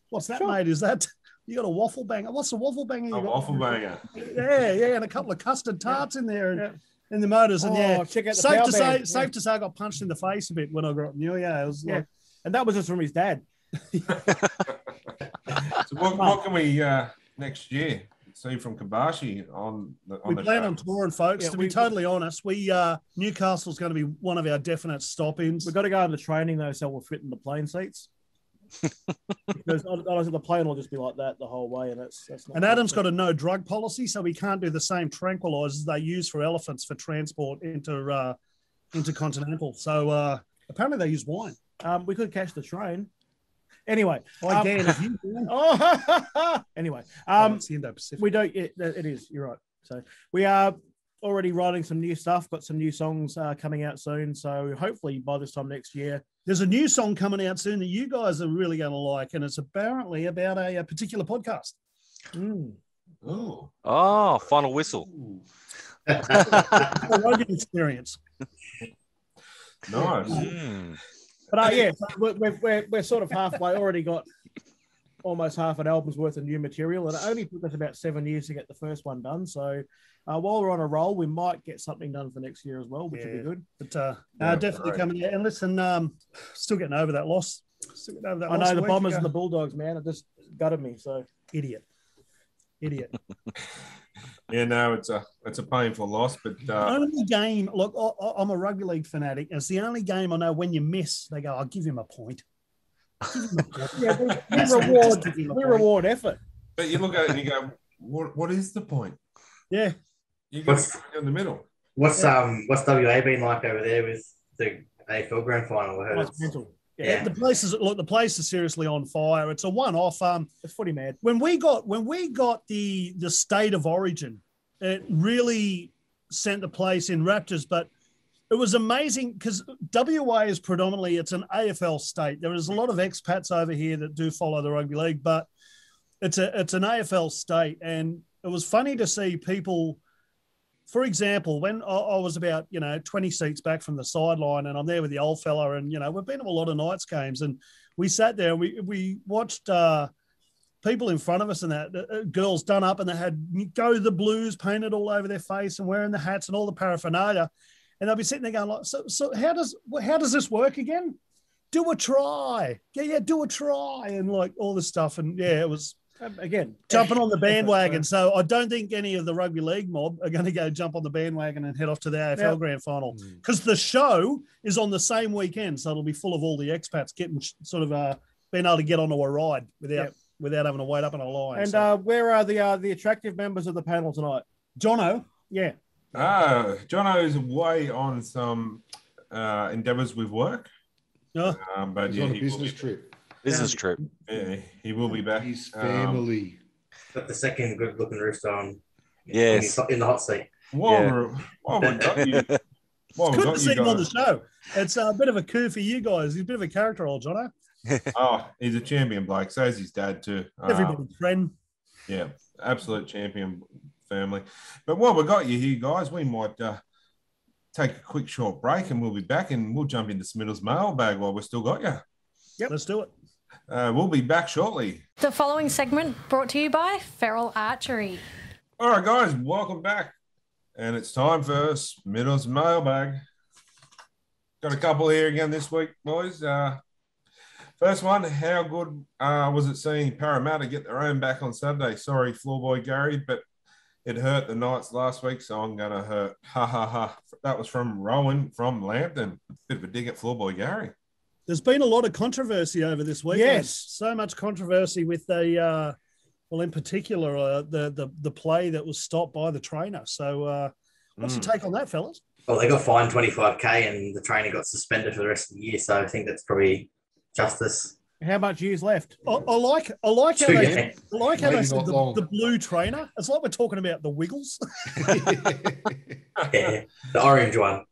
what's that, mate? Is that you got a waffle banger? What's a waffle banger? Waffle banger. Yeah, and a couple of custard tarts in there in the motors. And check out the safe to say, I got punched in the face a bit when I grew up. It was like, and that was just from his dad. So what can we next year see from KOBASHI on the we plan on touring, folks. To be totally honest, Newcastle's going to be one of our definite stop-ins. We've got to go into training though, so we'll fit in the plane seats. Because otherwise the plane will just be like that the whole way, and that's not. And Adam's got a no drug policy, so we can't do the same tranquilizers they use for elephants for transport intercontinental. So apparently they use wine. We could catch the train. Anyway, again, if you anyway, it's the Indo-Pacific. We don't. It is. You're right. So we are already writing some new stuff, got some new songs coming out soon. So hopefully by this time next year. There's a new song coming out soon that you guys are really going to like, and it's apparently about a particular podcast. Oh, Final Whistle. A Rugby experience. Nice. But yeah, so we're sort of halfway. Already got almost half an album's worth of new material, and it only took us about 7 years to get the first one done. So while we're on a roll, we might get something done for next year as well, which would be good. But definitely coming out. And listen, still getting over that loss. I know the Bombers and the Bulldogs, man. It just gutted me. So idiot. Yeah, no, it's a painful loss, but only game. Look, I'm a rugby league fanatic. It's the only game I know when you miss, they go, "I'll give him a point." Yeah, we reward effort. But you look at it and you go, "What is the point?" Yeah, you go in the middle. What's WA been like over there with the AFL Grand Final? I heard the place is seriously on fire. It's a one-off. It's footy mad. When we got the state of origin, it really sent the place in raptures. But it was amazing because WA is predominantly it's an AFL state. There is a lot of expats over here that do follow the rugby league, but it's an AFL state, and it was funny to see people. For example, when I was about 20 seats back from the sideline, and I'm there with the old fella, and we've been to a lot of Knights games, and we sat there and we watched people in front of us and that girls done up and they had Go the Blues painted all over their face and wearing the hats and all the paraphernalia, and they'll be sitting there going like, so how does this work again? Do a try, do a try, and like all this stuff, and it was. Again, jumping on the bandwagon. So I don't think any of the rugby league mob are going to go jump on the bandwagon and head off to the AFL Grand Final because the show is on the same weekend. So it'll be full of all the expats getting sort of being able to get onto a ride without having to wait up in a line. And where are the attractive members of the panel tonight? Jono. Yeah. Jono's away on some endeavours with work. But he's on a business trip. Business trip. Yeah, he will be back. His family. Got the second good-looking rooster on. Yes. In the hot seat. While we got you, it's good to see him on the show. It's a bit of a coup for you guys. He's a bit of a character, old Jono. He's a champion bloke. So is his dad too. Everybody's friend. Yeah, absolute champion family. But while we got you here, guys, we might take a quick short break, and we'll be back, and we'll jump into Smiddle's mailbag while we've still got you. Yep, let's do it. We'll be back shortly. The following segment brought to you by Feral Archery. All right, guys, welcome back. And it's time for Smiddle's mailbag. Got a couple here again this week, boys. First one, how good was it seeing Parramatta get their own back on Saturday? Sorry, floorboy Gary, but it hurt the Knights last week, so I'm going to hurt. Ha, ha, ha. That was from Rowan from Lambton. Bit of a dig at floorboy Gary. There's been a lot of controversy over this week. Yes, so much controversy with in particular, the play that was stopped by the trainer. So, what's your take on that, fellas? Well, they got fined 25K, and the trainer got suspended for the rest of the year. So I think that's probably justice. How much years left? I like how they said the blue trainer. It's like we're talking about the Wiggles. Yeah, the orange one.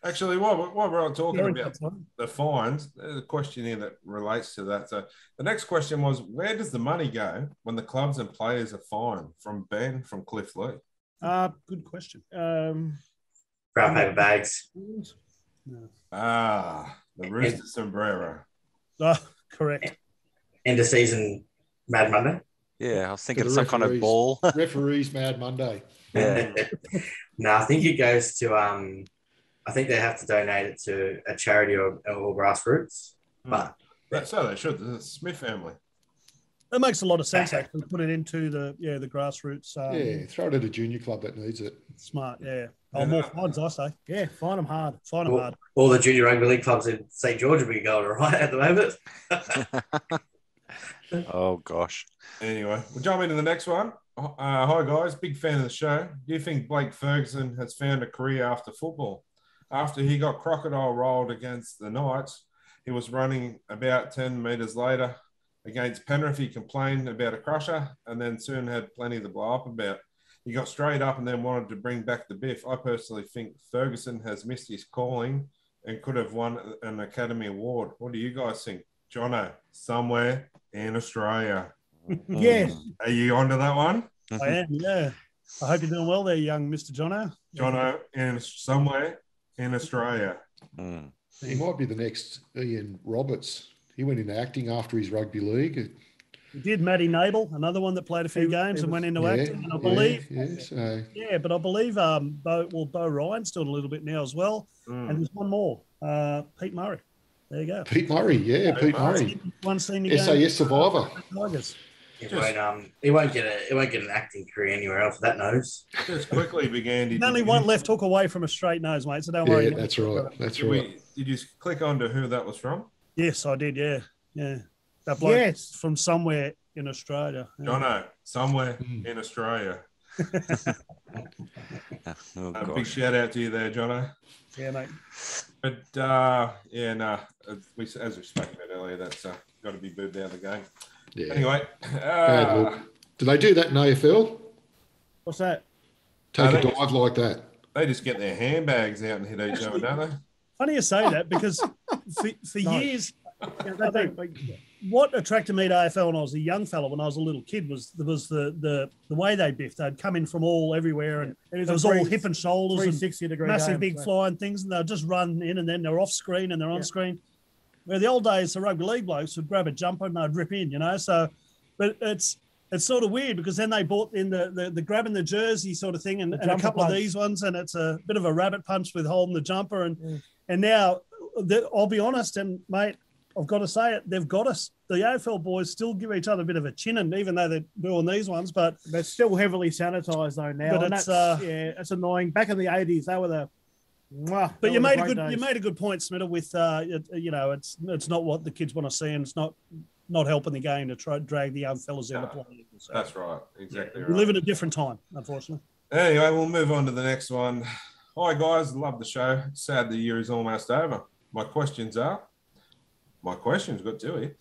Actually, while we're on talking about the fines, there's a question here that relates to that. So the next question was, where does the money go when the clubs and players are fined? From Ben from Cliff Lee. Good question. Brown paper bags. No. The Rooster Sombrero. Correct. End of season Mad Monday. Yeah, I was thinking some kind of ball. Referees Mad Monday. Yeah. No, I think it goes to I think they have to donate it to a charity or grassroots. But so they should. The Smith family. That makes a lot of sense. Actually, put it into the grassroots. Throw it at a junior club that needs it. Smart. Yeah. More fines, I say. Yeah, fine them hard. Fine them hard. All the junior rugby league clubs in St. George will be going all right at the moment. Oh gosh. Anyway, we'll jump into the next one. Hi guys, big fan of the show. Do you think Blake Ferguson has found a career after football? After he got crocodile rolled against the Knights, he was running about 10 metres later against Penrith. He complained about a crusher and then soon had plenty to blow up about. he got straight up and then wanted to bring back the biff. I personally think Ferguson has missed his calling and could have won an Academy Award. What do you guys think? Jono, somewhere in Australia. Yes. Are you onto that one? I am, yeah. I hope you're doing well there, young Mr. Jono. Jono, somewhere in Australia. He might be the next Ian Roberts. He went into acting after his rugby league. He did. Matty Nable, another one that played a few games and went into acting. And I believe, but I believe Bo Ryan's doing a little bit now as well. And there's one more, Pete Murray. There you go. Pete Murray, Pete Murray. One senior SAS survivor. He won't get an acting career anywhere else. That nose. Just quickly began. There's only one left hook away from a straight nose, mate. So don't worry. Yeah, that's right. That's right. Did you click on to who that was from? Yes, I did. Yeah. That bloke from somewhere in Australia. Yeah. Jono, somewhere in Australia. Big shout out to you there, Jono. Yeah, mate. But as we spoke about earlier, that's got to be booed out of the game. Yeah. Anyway, bad look. Do they do that in AFL? What's that? Take a dive like that. They just get their handbags out and hit each other, don't they? Funny you say that because for years, what attracted me to AFL when I was a young fella, when I was a little kid, was the way they biffed. They'd come in from everywhere, and it was all hip and shoulders, 360-degree massive big flying things, and they'd just run in, and then they're off screen and they're on screen. Where the old days, the rugby league blokes would grab a jumper and they'd rip in, So, but it's sort of weird because then they bought in the grabbing the jersey sort of thing, and a couple of these ones, and it's a bit of a rabbit punch with holding the jumper, and now I'll be honest, and mate, I've got to say it, they've got us. The AFL boys still give each other a bit of a chin, and even though they're doing these ones, but they're still heavily sanitised though now. But it's it's annoying. Back in the 80s, they were the. But you made a good point, Smitter. With it's not what the kids want to see, and it's not helping the game to try drag the young fellas into play. So, that's right, exactly right. We live in a different time, unfortunately. Anyway, we'll move on to the next one. Hi guys, love the show. Sad the year is almost over. My questions got to it.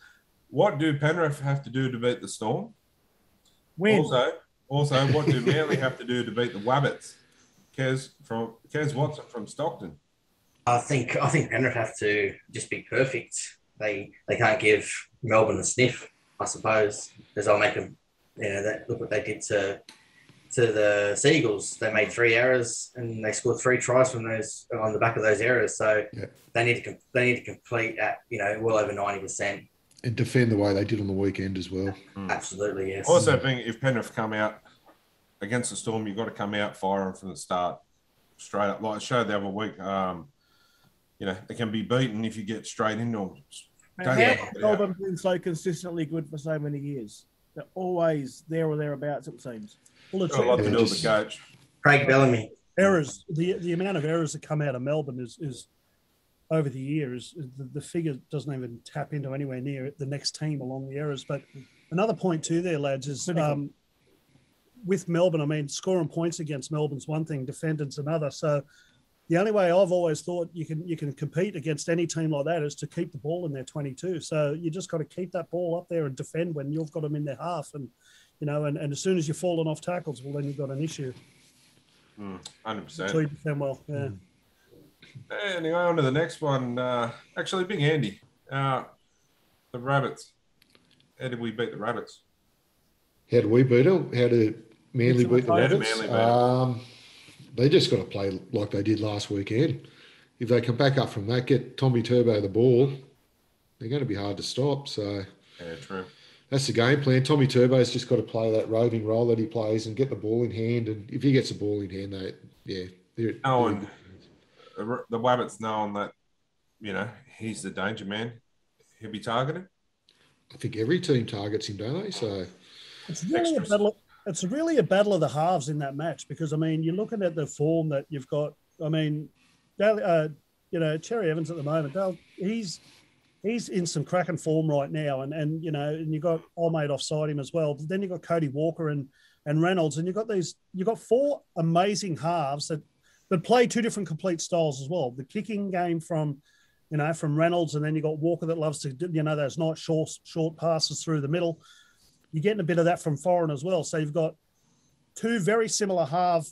What do Penrith have to do to beat the Storm? Win. Also, what do Manly have to do to beat the Wabbits? Kez Watson from Stockton. I think Penrith have to just be perfect. They can't give Melbourne a sniff, I suppose, because I'll make them. Look what they did to the Seagulls. They made 3 errors and they scored 3 tries from those on the back of those errors. So they need to complete at well over 90% and defend the way they did on the weekend as well. Absolutely, yes. Also, think if Penrith come out against the Storm, you've got to come out firing from the start, straight up. Like I showed the other week, they can be beaten if you get straight into them. How have Melbourne been so consistently good for so many years? They're always there or thereabouts, it seems. Well, a lot to do with the coach. Craig Bellamy. Errors. The amount of errors that come out of Melbourne is over the years, the figure doesn't even tap into anywhere near the next team along the errors. But another point too there, lads, is with Melbourne, I mean, scoring points against Melbourne's one thing, defending's another. So the only way I've always thought you can compete against any team like that is to keep the ball in their 22. So you just got to keep that ball up there and defend when you've got them in their half. And, and as soon as you're falling off tackles, well, then you've got an issue. 100%. So you defend well, yeah. Anyway, on to the next one. Actually, Big Andy. The Rabbits. How did we beat the Rabbits? How do we beat them? How did Manly beat the Rabbits? They just got to play like they did last weekend. If they come back up from that, get Tommy Turbo the ball, they're going to be hard to stop. So yeah, true. That's the game plan. Tommy Turbo's just got to play that roving role that he plays and get the ball in hand. And if he gets the ball in hand, the Wabbits knowing that, he's the danger man. He'll be targeted. I think every team targets him, don't they? So it's really a battle of the halves in that match because, I mean, you're looking at the form that you've got. I mean, Cherry Evans at the moment, he's in some cracking form right now. And you've got old mate offside him as well. But then you've got Cody Walker and Reynolds. And you've got 4 amazing halves that play 2 different complete styles as well. The kicking game from Reynolds, and then you've got Walker that loves to, those nice short passes through the middle. You're getting a bit of that from Foreign as well. So you've got two very similar half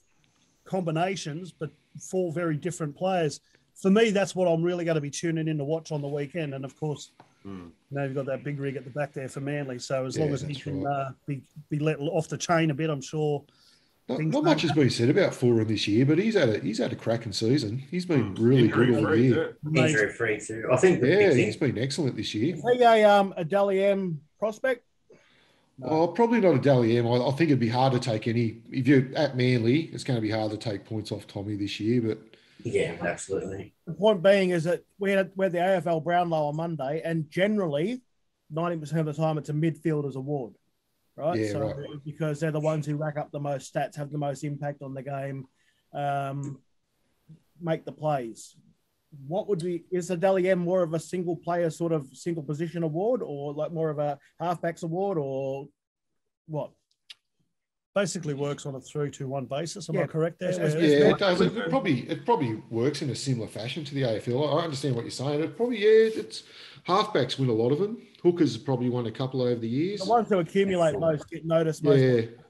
combinations, but 4 very different players. For me, that's what I'm really going to be tuning in to watch on the weekend. And of course, now you've got that big rig at the back there for Manly. So as long as he can be let off the chain a bit, I'm sure. Not much has been said about Foran this year, but he's had a cracking season. He's been really good all year. Injury free too. I think. He's been excellent this year. Is he a Dally M prospect? No. Oh, probably not a Dally M. I think it'd be hard to take any. If you're at Manly, it's going to be hard to take points off Tommy this year. But yeah, absolutely. The point being is that we had the AFL Brownlow on Monday, and generally 90% of the time it's a midfielder's award. Right, yeah, right. Because they're the ones who rack up the most stats, have the most impact on the game, make the plays. What would be, is the Dally M more of a single player sort of single position award, or like more of a halfbacks award, or what? Basically works on a 3-2-1 basis. Am I correct there? It does. It probably works in a similar fashion to the AFL. I understand what you're saying. It probably, it's halfbacks win a lot of them. Hookers probably won a couple over the years. The ones who accumulate most get noticed most.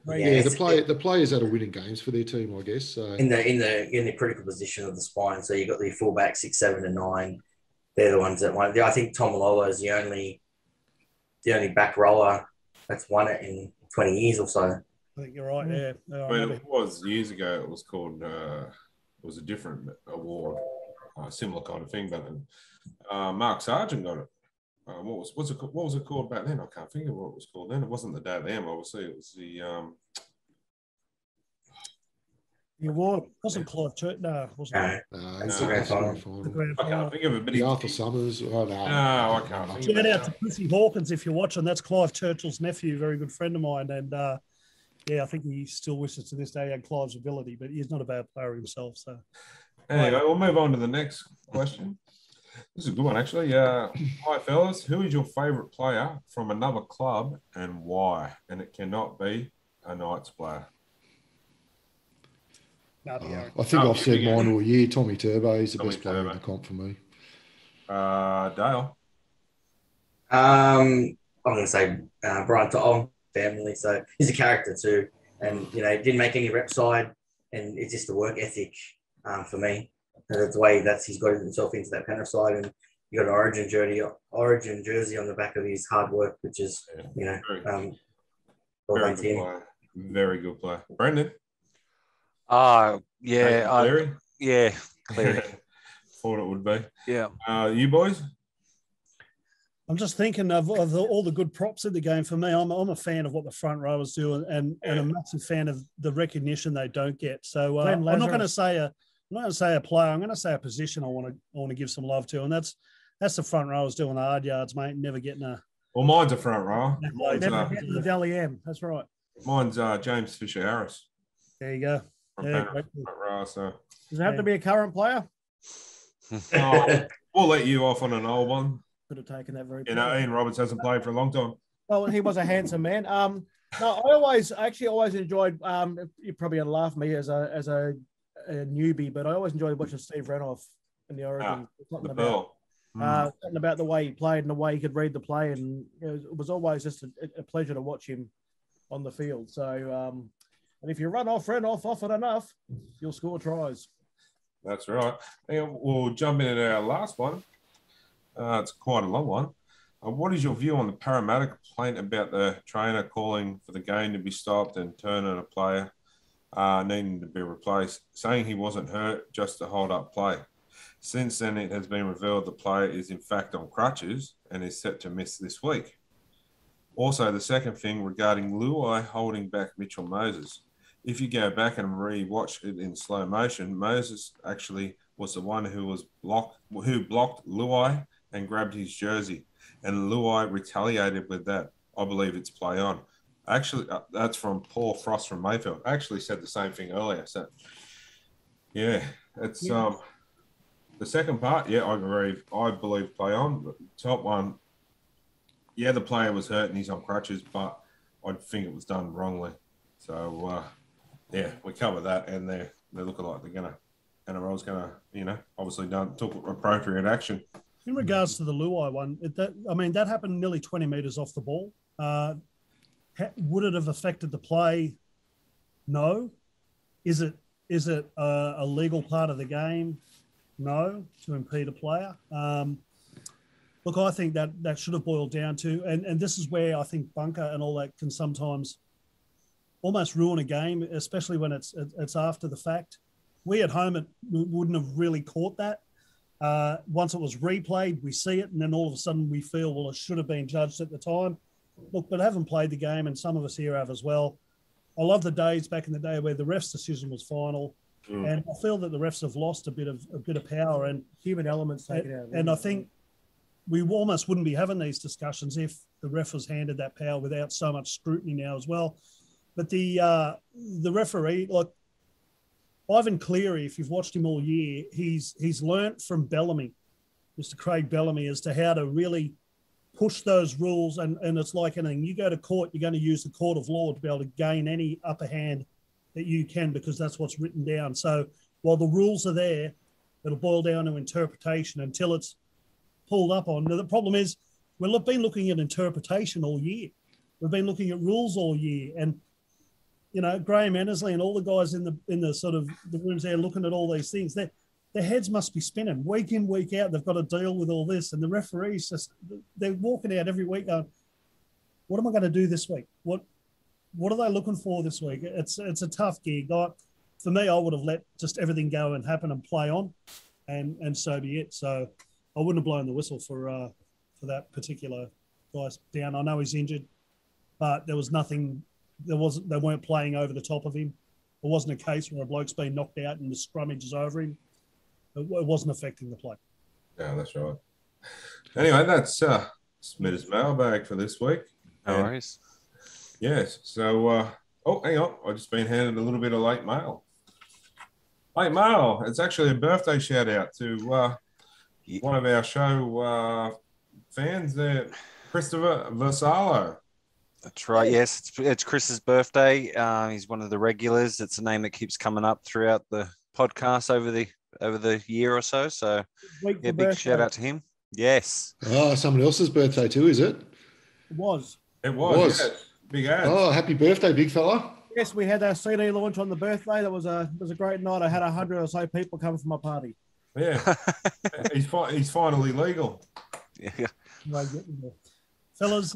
The players that are winning games for their team, I guess. So. In the critical position of the spine, so you've got the fullback 6, 7, and 9. They're the ones that won. I think Tom Malolo is the only back roller that's won it in 20 years or so. I think you're right. Yeah, it was years ago. It was called. It was a different award, similar kind of thing. But Mark Sargent got it. What was it called back then? I can't think of what it was called then. It wasn't the Dally M, obviously. It was the award wasn't Clive Church. No, it wasn't. It's the grand final. I can't think of it. But Arthur Summers. I can't think of it. Shout out to Pussy Hawkins if you're watching. That's Clive Churchill's nephew, very good friend of mine, and I think he still wishes to this day he had Clive's ability, but he's not a bad player himself. So anyway, we'll move on to the next question. This is a good one, actually. Hi, fellas. Who is your favourite player from another club and why? And it cannot be a Knights player. I think I've said mine all year. Tommy Turbo is the best player in the comp for me. Dale? I'm going to say Brian To'o, family. So he's a character too. And, didn't make any rep side. And it's just the work ethic for me. That's the way he's got himself into that Penrith side, and you got an Origin jersey on the back of his hard work, which is very good player. Brendan. Cleary. Cleary. Thought it would be. Yeah. You boys. I'm just thinking of all the good props in the game. For me, I'm a fan of what the front rowers do, and a massive fan of the recognition they don't get. So I'm not going to say a player. I'm going to say a position I want to give some love to, and that's the front rowers doing the hard yards, mate. Never getting a. Well, mine's a front rower. Never getting the Dally M. That's right. Mine's James Fisher Harris. There you go. Front rower. So does it have to be a current player? We'll let you off on an old one. Could have taken that very. Ian Roberts hasn't played for a long time. Well, he was a handsome man. No, I always enjoyed. You're probably gonna laugh at me as a newbie, but I always enjoyed watching Steve Renouf in the Origin. Something about the way he played and the way he could read the play, and it was always just a pleasure to watch him on the field. So, and if you run off often enough, you'll score tries. That's right. We'll jump into our last one. It's quite a long one. What is your view on the Parramatta complaint about the trainer calling for the game to be stopped and turning a player needing to be replaced, saying he wasn't hurt, just to hold up play? Since then, it has been revealed the player is in fact on crutches and is set to miss this week. Also, the second thing regarding Luai holding back Mitchell Moses. If you go back and re-watch it in slow motion, Moses actually was the one who blocked Luai and grabbed his jersey, and Luai retaliated with that. I believe it's play on. Actually, that's from Paul Frost from Mayfield. I actually said the same thing earlier. So, yeah, it's the second part. Yeah, I agree. I believe play on. But top one, yeah, the player was hurt and he's on crutches, but I think it was done wrongly. So, yeah, we cover that, and they're looking like they're gonna. NRL's gonna, obviously took appropriate action. In regards to the Luai one, that happened nearly 20 metres off the ball. Would it have affected the play No. Is it a legal part of the game? No, to impede a player. Look, I think that should have boiled down to, and this is where I think bunker and all that can sometimes almost ruin a game, especially when it's after the fact. We at home wouldn't have really caught that. Once it was replayed, we see it, and then all of a sudden we feel, well, it should have been judged at the time. Look, but I haven't played the game, and some of us here have as well. I love the days back in the day where the ref's decision was final, and I feel that the refs have lost a bit of power and human elements taken out. And I think we almost wouldn't be having these discussions if the ref was handed that power without so much scrutiny now as well. But the referee, look, Ivan Cleary, if you've watched him all year, he's learnt from Bellamy, Mr. Craig Bellamy, as to how to really push those rules. And it's like anything. You go to court, you're going to use the court of law to be able to gain any upper hand that you can, because that's what's written down. So while the rules are there, it'll boil down to interpretation until it's pulled up on. The problem is we've been looking at interpretation all year. We've been looking at rules all year. And Graham Annesley and all the guys in the sort of the rooms there looking at all these things, their heads must be spinning week in, week out. They've got to deal with all this. And the referees they're walking out every week going, what am I going to do this week? What are they looking for this week? It's a tough gig. For me, I would have let just everything go and happen and play on, and so be it. So I wouldn't have blown the whistle for that particular guy down. I know he's injured, but there was nothing. They weren't playing over the top of him. It wasn't a case where a bloke's been knocked out and the scrummage is over him. It wasn't affecting the play. Yeah, that's right. Anyway, that's Smitter's mailbag for this week. No worries. Yes. So, hang on. I've just been handed a little bit of late mail. Late mail. It's actually a birthday shout out to one of our show fans there, Christopher Vassallo. That's right. Yes, it's Chris's birthday. He's one of the regulars. It's a name that keeps coming up throughout the podcast over the year or so. So, yeah, big shout out to him. Yes. Oh, someone else's birthday too, is it? It was. Yes. Big ads. Oh, happy birthday, big fella. Yes, we had our CD launch on the birthday. That was a great night. I had 100 or so people come from my party. Yeah. he's finally legal. Yeah. Fellas,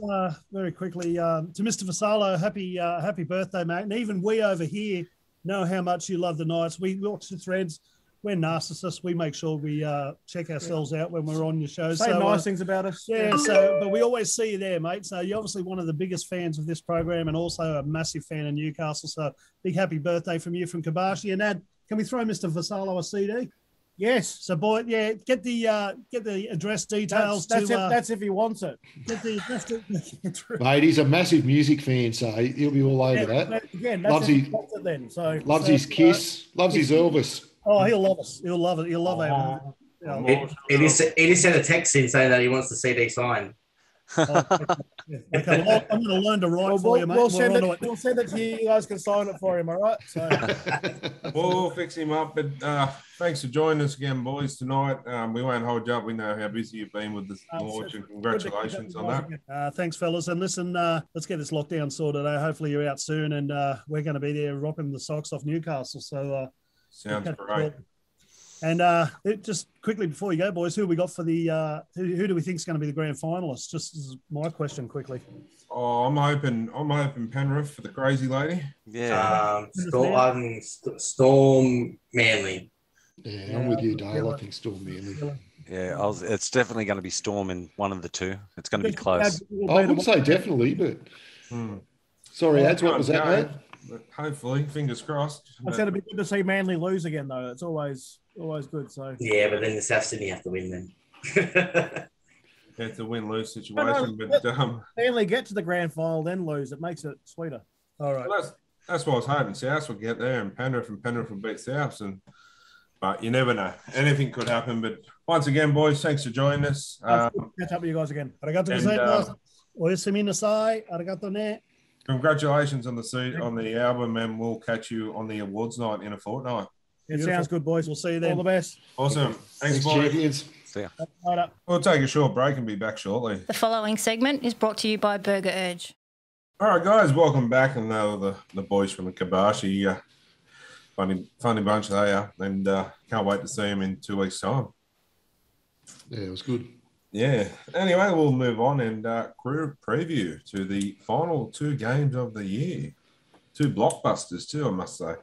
very quickly, to Mr. Vassallo, happy birthday, mate. And even we over here know how much you love the Knights. We watch the threads. We're narcissists. We make sure we check ourselves out when we're on your show. Say nice things about us. Yeah, but we always see you there, mate. So you're obviously one of the biggest fans of this program and also a massive fan of Newcastle. So big happy birthday from you from KOBASHI. And Ad, can we throw Mr. Vassallo a CD? Yes. So, boy, yeah, get the address details. That's if he wants it. Get the address. Mate, he's a massive music fan, so he'll be all over that. Again, loves his Kiss, loves his Elvis. Oh, he'll love us. He'll love it. He'll love it. He just sent a text in saying that he wants the CD signed. Okay, well, I'm going to learn to write for you, mate. We'll send it to you. You guys can sign it for him, all right? So. We'll fix him up. But thanks for joining us again, boys, tonight. We won't hold you up. We know how busy you've been with this launch, and congratulations on that. Thanks, fellas. And listen, let's get this lockdown sorted. Hopefully you're out soon, and we're going to be there rocking the socks off Newcastle. So sounds great. And just quickly before you go, boys, who we got for the who do we think is going to be the grand finalists? Just as my question quickly. Oh, I'm hoping Penrith for the crazy lady. Yeah. Storm Manly. Yeah, I'm with you, Dale. I think Storm Manly. Yeah, it's definitely going to be Storm in one of the two. It's going to be close. I wouldn't say definitely, but sorry, Ads, what was that, mate? But hopefully, fingers crossed. It's going to be good to see Manly lose again, though. It's always good. So yeah, but then the South Sydney have to win then. It's a win-lose situation, but Manly get to the grand final, then lose. It makes it sweeter. All right. Well, that's what I was hoping. South would get there, and Penrith will beat Souths, but you never know. Anything could happen. But once again, boys, thanks for joining us. Catch up with you guys again. Arigato gozaimasu. Oyasumi nasai. Arigato ne. Congratulations on the album, and we'll catch you on the awards night in a fortnight. It sounds good, boys. We'll see you then. All the best. Awesome. Thanks, boys. See ya. We'll take a short break and be back shortly. The following segment is brought to you by Burger Urge. All right, guys, welcome back. And now the boys from the KOBASHI, funny bunch they are, and can't wait to see them in 2 weeks' time. Yeah, it was good. Yeah. Anyway, we'll move on and career preview to the final 2 games of the year. 2 blockbusters too, I must say.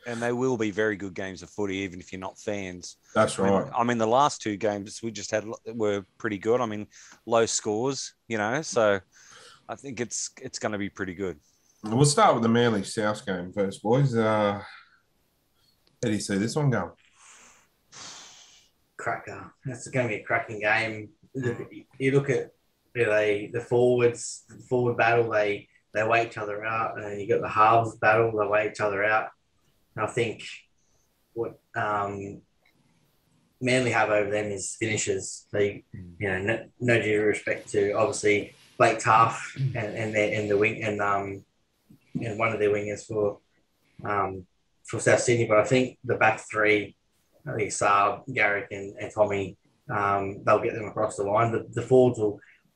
And they will be very good games of footy, even if you're not fans. That's right. I mean, the last 2 games we just had were pretty good. I mean, low scores, so I think it's going to be pretty good. We'll start with the Manly South game first, boys. How do you see this one going? Cracker. It's going to be a cracking game. You look at the forward battle, they weigh each other out, and then you got the halves battle, they weigh each other out. And I think what Manly have over them is finishes. They, no due respect to obviously Blake Taff and the wing and one of their wingers for South Sydney, but I think the back 3, I think Saab, Garrick, and Tommy, they'll get them across the line. The forwards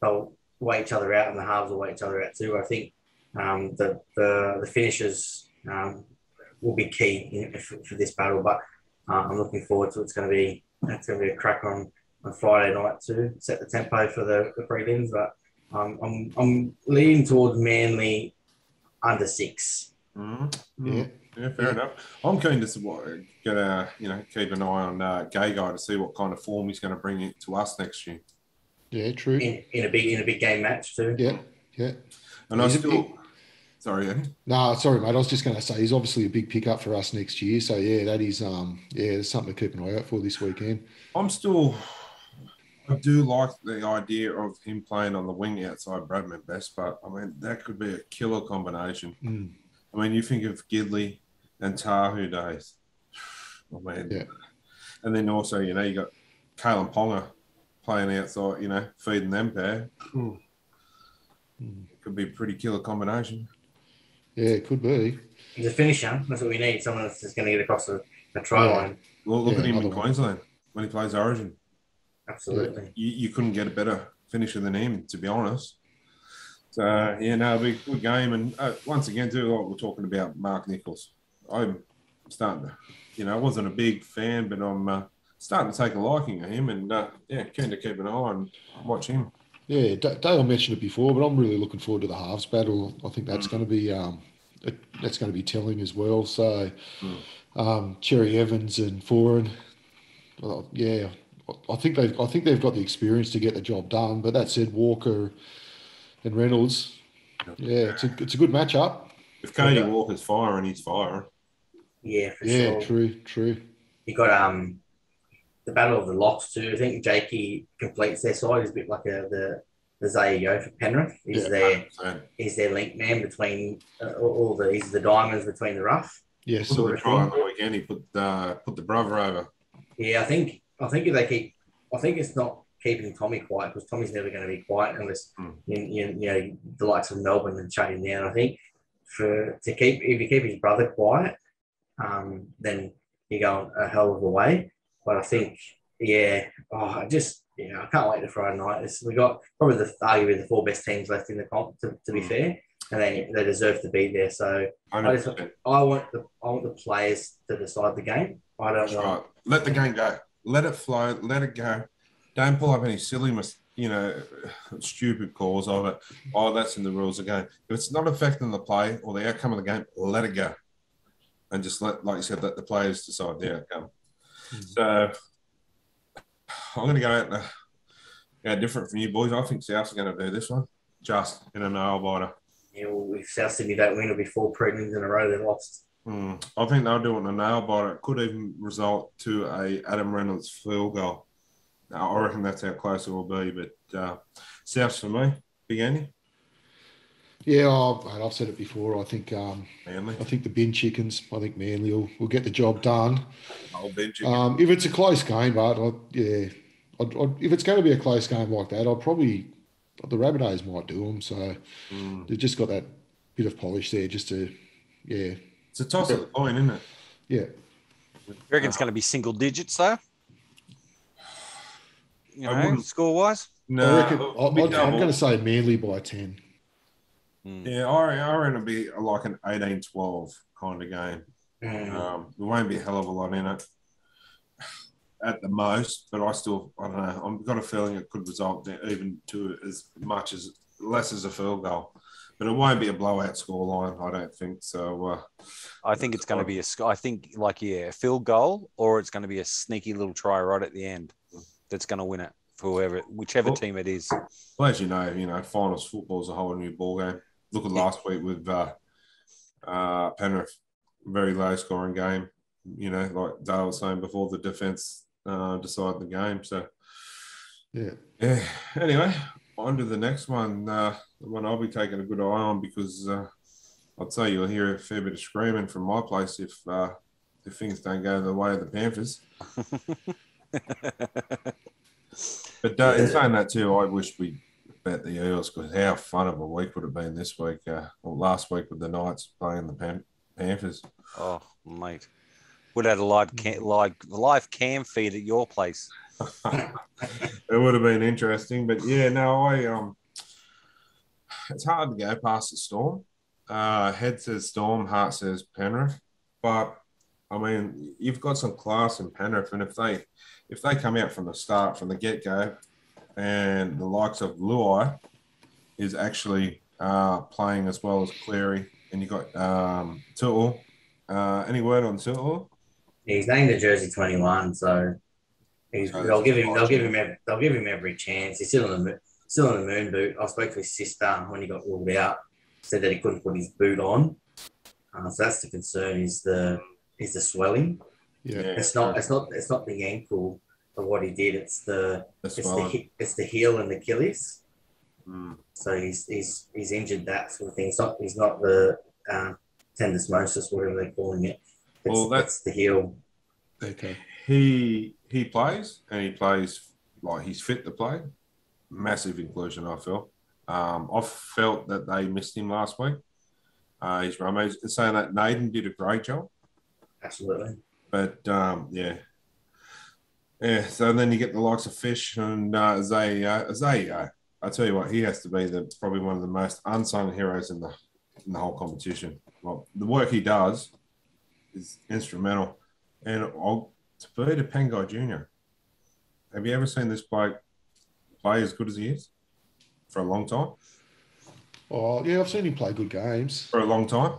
they'll weigh each other out, and the halves will weigh each other out too. I think the finishes will be key for this battle, but I'm looking forward to it. It's going to be a crack on Friday night to set the tempo for the prelims. But I'm leaning towards Manly under 6. Mm-hmm. Yeah, fair enough. I'm keen to keep an eye on Gay Guy to see what kind of form he's going to bring it to us next year. Yeah, true. In a big game match too. Yeah. And sorry, Eddie. No, sorry, mate. I was just going to say he's obviously a big pickup for us next year. So yeah, that is there's something to keep an eye out for this weekend. I do like the idea of him playing on the wing outside Bradman Best, but I mean that could be a killer combination. I mean, you think of Gidley and Tahu days. I mean, yeah. And then also, you got Kalen Ponga playing outside, feeding them pair. Could be a pretty killer combination. Yeah, it could be. He's a finisher. That's what we need. Someone that's just going to get across the try line. Well, look at him in Queensland when he plays Origin. Absolutely. You couldn't get a better finisher than him, to be honest. So, it'll be a good game. And once again, too, we're talking about Mark Nichols. I'm starting to, I wasn't a big fan, but I'm starting to take a liking of him and, keen to keep an eye and watch him. Yeah, Dale mentioned it before, but I'm really looking forward to the halves battle. I think that's going to be telling as well. So, Cherry Evans and Foran, I think they've got the experience to get the job done. But that said, Walker and Reynolds, it's a good matchup. If Cody Walker's firing, he's firing. Yeah, for sure. Yeah, true. You got the battle of the locks too. I think Jakey completes their side. He's a bit like the Zayo for Penrith. He's their link man between he's the diamonds between the rough. Yes, so the try on the weekend he put the brother over. Yeah, I think if they keep, I think it's not keeping Tommy quiet because Tommy's never going to be quiet unless the likes of Melbourne and shut him down. I think if you keep his brother quiet, then you're going a hell of a way. But I think, I can't wait to Friday night. We got probably arguably the 4 best teams left in the comp, to be fair, and they deserve to be there. So I want the players to decide the game. I don't want. Right. Let the game go. Let it flow. Let it go. Don't pull up any silly, stupid calls of it. Oh, that's in the rules of the game. If it's not affecting the play or the outcome of the game, let it go, and just like you said, let the players decide the outcome. So I'm going to go out different from you boys. I think South's are going to do this one just in a nail biter. Yeah, well, if South Sydney don't win, it'll be 4 prelims in a row they've lost. I think they'll do it in a nail biter. It could even result to a Adam Reynolds field goal. I reckon that's how close it will be. But South's for me. Big Andy? Yeah, I've said it before. I think Manly. I think the bin chickens. I think Manly will get the job done. Bin chicken. If it's a close game, but if it's going to be a close game like that, the Rabbitohs might do them. So they've just got that bit of polish there, just to It's a toss of the coin, isn't it? Yeah. You reckon it's going to be single digits though? Score wise? No, I'm going to say Manly by 10. Yeah, I reckon it'll be like an 18-12 kind of game. There won't be a hell of a lot in it at the most, but I don't know. I've got a feeling it could result in even to as much as less as a field goal. But it won't be a blowout scoreline, I don't think. So I think it's going to be a field goal, or it's going to be a sneaky little try right at the end that's going to win it for whichever team it is. Well, as you know, finals football is a whole new ball game. Look at last week with Penrith, very low scoring game. Like Dale was saying before, the defence decided the game. So yeah. Anyway, on to the next one. The one I'll be taking a good eye on, because I'd say you'll hear a fair bit of screaming from my place if things don't go the way of the Panthers. But in saying that too, I wish we bet the Eels, because how fun of a week would it have been this week, or last week with the Knights playing the Panthers. Oh, mate. Would have had a live cam feed at your place. It would have been interesting, but yeah, no, it's hard to go past the Storm. Head says Storm, heart says Penrith, but I mean, you've got some class in Penrith, and if they come out from the start, from the get-go, and the likes of Luai is actually playing as well as Cleary, and you've got Tu'u. Any word on Tu'u? He's named the jersey 21, so they'll give him every chance. He's still in the moon boot. I spoke to his sister when he got ruled out. Said that he couldn't put his boot on. So that's the concern. Is the swelling? Yeah, it's not the ankle of what he did. It's the heel and the Achilles. So he's injured that sort of thing. He's not the tendinosis, whatever they're calling it. That's the heel. Okay. He plays, and he plays like he's fit to play. Massive inclusion, I feel. I felt that they missed him last week. He's saying that Naden did a great job. Absolutely. But yeah. So then you get the likes of Fish and Zay. I tell you what, he has to be probably one of the most unsung heroes in the whole competition. Well, the work he does is instrumental. And to Pengai Jr. Have you ever seen this bloke play as good as he is for a long time? Oh yeah, I've seen him play good games for a long time.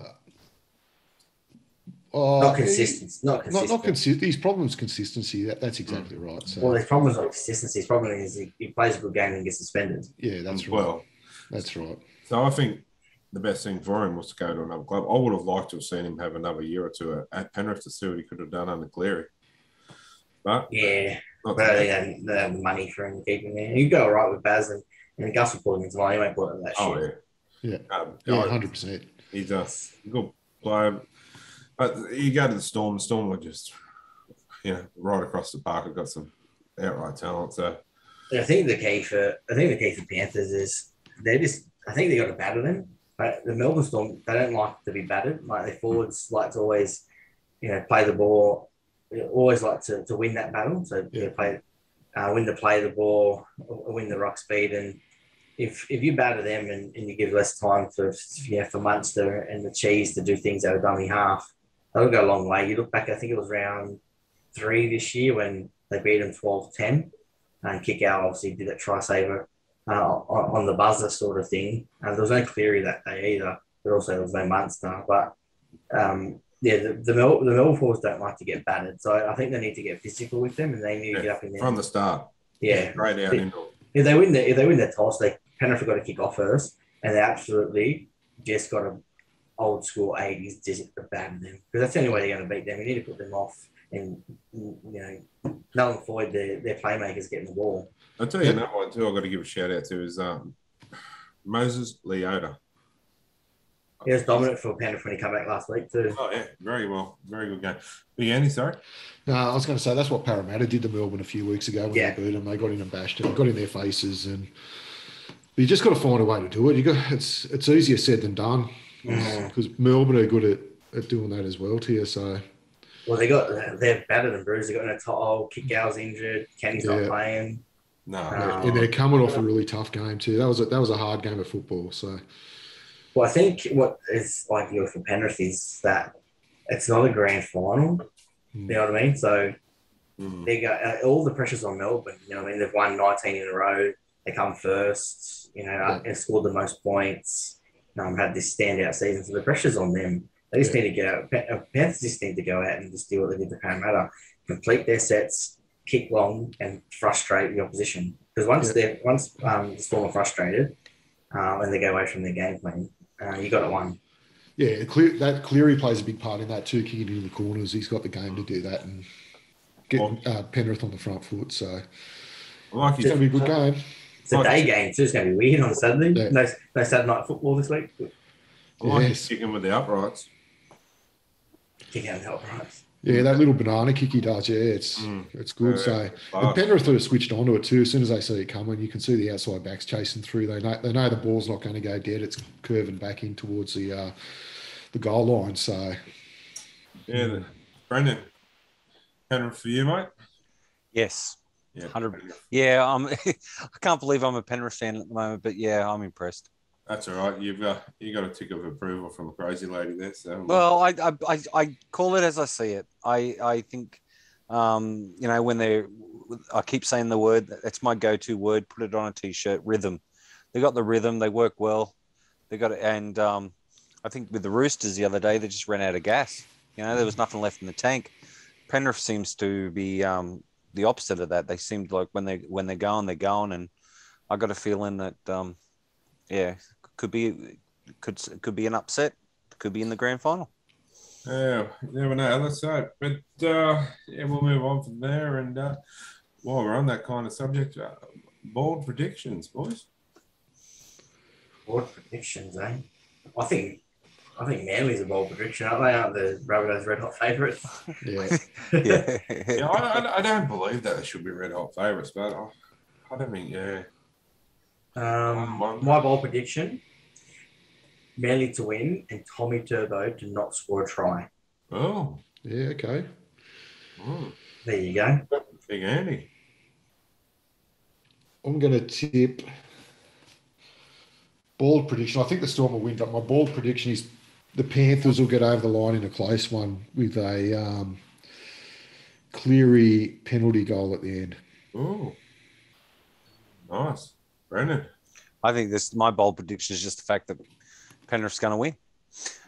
Not consistent. Not consistent. His problem is consistency. That's exactly right. So. Well, his problem is not consistency. His problem is he plays a good game and gets suspended. Yeah, that's right. Well, that's right. So I think the best thing for him was to go to another club. I would have liked to have seen him have another year or two at Penrith to see what he could have done under Cleary. But yeah, they have money for him to keep him there. You go all right with Baz, and Gus will pull him into line. He won't put him that shit. Yeah, 100%. He's a good player. But you go to the Storm were just, right across the park. Have got some outright talent. So I think the key for Panthers is I think they got to batter them. But the Melbourne Storm, they don't like to be battered. Like their forwards like to always, play the ball. They always like to win that battle. So win the ball, win the ruck speed, and if you batter them and you give less time for Munster and the Cheese to do things out of dummy half, that'll go a long way. You look back, I think it was round 3 this year when they beat them 12-10, and Kick-Out obviously did that try-saver on the buzzer sort of thing. There was no Cleary that day either, but also there was no Munster. But the Melbourne forwards don't like to get battered, so I think they need to get physical with them, and they need to get up in there from the start. Yeah, right out indoor. If they win the toss, Penrith have got to kick off first, and they absolutely just got to old school 80s just batter them, because that's the only way they're going to beat them. You need to put them off, and null and void their playmakers getting the ball. I'll tell you another one too. I've got to give a shout out to is Moses Leota. He was dominant for Penrith when he came back last week too. Oh yeah, very well, very good game. Andy, sorry. No, I was going to say that's what Parramatta did to Melbourne a few weeks ago when they beat them. They got in and bashed them, got in their faces, and you just got to find a way to do it. It's easier said than done, because Melbourne are good at doing that as well to you. So. Well, they're battered and bruised. They got no top. Kick-Out's injured. Kenny's not playing. No, and they're coming off a really tough game too. That was a hard game of football. So Well, I think what is ideal for Penrith is that it's not a grand final. You know what I mean? So they got all the pressure's on Melbourne. You know what I mean? They've won 19 in a row. They come first. You know, and scored the most points. Had this standout season. So the pressure's on them. They just need to get out. Panthers just need to go out and just do what they did to Parramatta. Complete their sets, kick long, and frustrate the opposition. Because once the Storm are frustrated and they go away from their game plan, you got it won. Yeah, Cleary plays a big part in that too, kicking in the corners. He's got the game to do that and get Penrith on the front foot. So it's going to be a good game. It's a day game too. It's going to be weird on Saturday. Yeah. No Saturday night football this week. Kicking with the uprights. Kicking out the uprights. Yeah, that little banana kick he does. Yeah, it's good. So and Penrith are switched onto it too. As soon as they see it coming, you can see the outside backs chasing through. They know the ball's not going to go dead. It's curving back in towards the goal line. So yeah, Brendan, Penrith for you, mate. Yes. Yeah, 100. Yeah, I can't believe I'm a Penrith fan at the moment, but yeah, I'm impressed. That's all right. You got a tick of approval from a crazy lady there. So well, I call it as I see it. I think, when I keep saying the word. It's my go-to word. Put it on a t-shirt. Rhythm. They got the rhythm. They work well. They got it. And I think with the Roosters the other day, they just ran out of gas. There was nothing left in the tank. Penrith seems to be the opposite of that. They seemed like when they're going, they're going, and I got a feeling that could be an upset. Could be in the grand final. Yeah, you never know. Let's hope. But we'll move on from there. And while we're on that kind of subject, bold predictions, boys. Bold predictions, eh? I think Manly's a bold prediction, aren't they? Aren't the Rabbitohs red hot favourites? Yeah. Yeah. I don't believe that they should be red hot favourites, but I don't think, my bold prediction, Manly to win and Tommy Turbo to not score a try. Oh. Yeah, okay. There you go. Big Andy. I'm going to tip bold prediction. I think the Storm will win, but my bold prediction is the Panthers will get over the line in a close one with a Cleary penalty goal at the end. Oh, nice. Brendan? I think my bold prediction is just the fact that Penrith's going to win.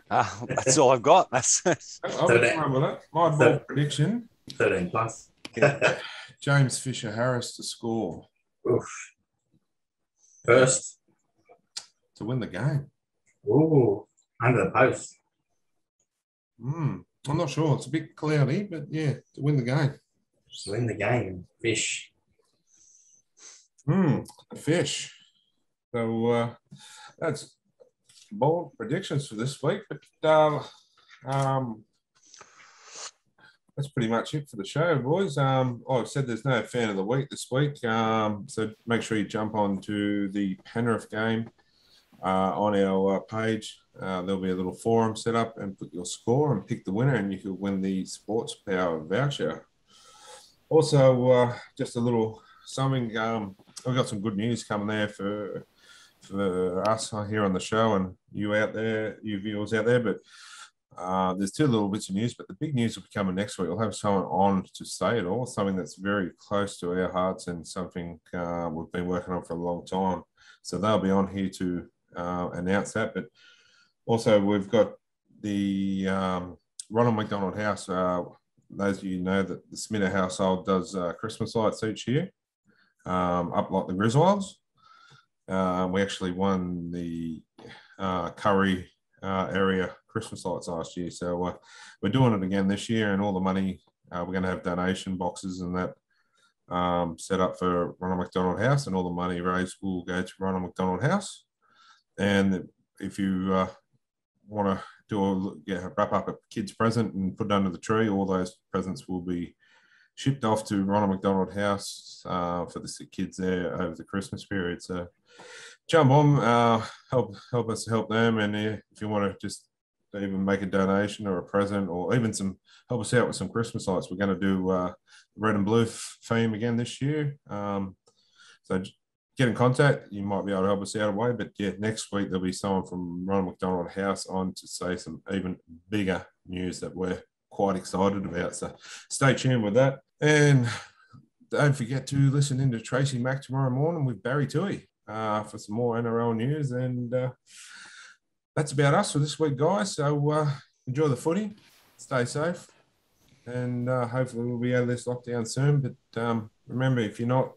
That's all I've got. I'll remember that. My bold prediction. 13 plus. James Fisher-Harris to score. Oof. First. To win the game. Ooh. Under the post. I'm not sure. It's a bit cloudy, but yeah, to win the game. To win the game. Fish. Fish. So that's bold predictions for this week. But that's pretty much it for the show, boys. I've said there's no fan of the week this week. So make sure you jump on to the Penrith game on our page. There'll be a little forum set up, and put your score and pick the winner, and you could win the Sports Power voucher. Also, just a little something. We've got some good news coming there for us here on the show, and you out there, you viewers out there. But there's two little bits of news, but the big news will be coming next week. We'll have someone on to say it all, something that's very close to our hearts and something we've been working on for a long time. So they'll be on here to announce that. But also, we've got the Ronald McDonald House. Those of you know that the Smitter household does Christmas lights each year, up like the Griswolds. We actually won the Curry area Christmas lights last year. So we're doing it again this year, and all the money, we're going to have donation boxes and that set up for Ronald McDonald House, and all the money raised will go to Ronald McDonald House. And if you want to wrap up a kid's present and put it under the tree, all those presents will be shipped off to Ronald McDonald House for the kids there over the Christmas period. So jump on, help us help them, and if you want to just even make a donation or a present, or even help us out with some Christmas lights, we're going to do red and blue theme again this year. So get in contact. You might be able to help us out away. But yeah, next week there'll be someone from Ronald McDonald House on to say some even bigger news that we're quite excited about. So stay tuned with that. And don't forget to listen in to Tracy Mack tomorrow morning with Barry Toohey for some more NRL news. And that's about us for this week, guys. So enjoy the footy, stay safe, and hopefully we'll be out of this lockdown soon. But remember, if you're not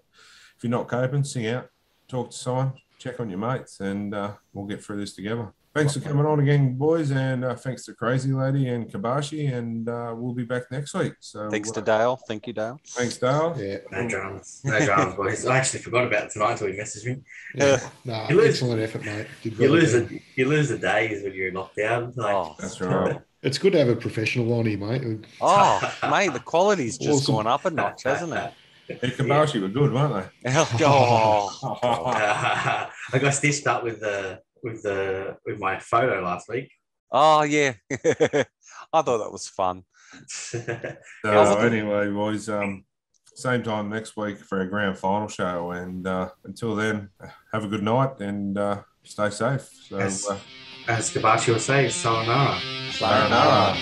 coping, sing out, talk to someone, check on your mates, and we'll get through this together. Thanks for coming on again, boys, and thanks to Crazy Lady and KOBASHI, and we'll be back next week. So thanks to Dale. Thank you, Dale. Thanks, Dale. Yeah. No dramas, boys. I actually forgot about it tonight until he messaged me. Yeah. Excellent effort, mate. You lose the days when you're in lockdown. Like, that's right. It's good to have a professional on here, mate. Mate, the quality's just gone up a notch, hasn't it? Yeah, KOBASHI were good, weren't they? I got stitched up with my photo last week. Oh yeah, I thought that was fun. So anyway, boys, same time next week for our grand final show, and until then, have a good night and stay safe. So, as KOBASHI will say, sayonara. Sayonara.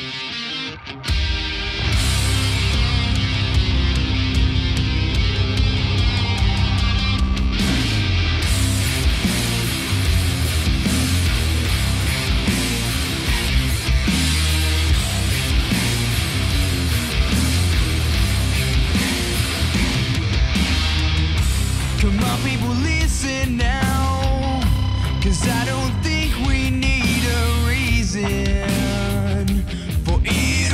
Come on, people, listen now, 'cause I don't think we need a reason for it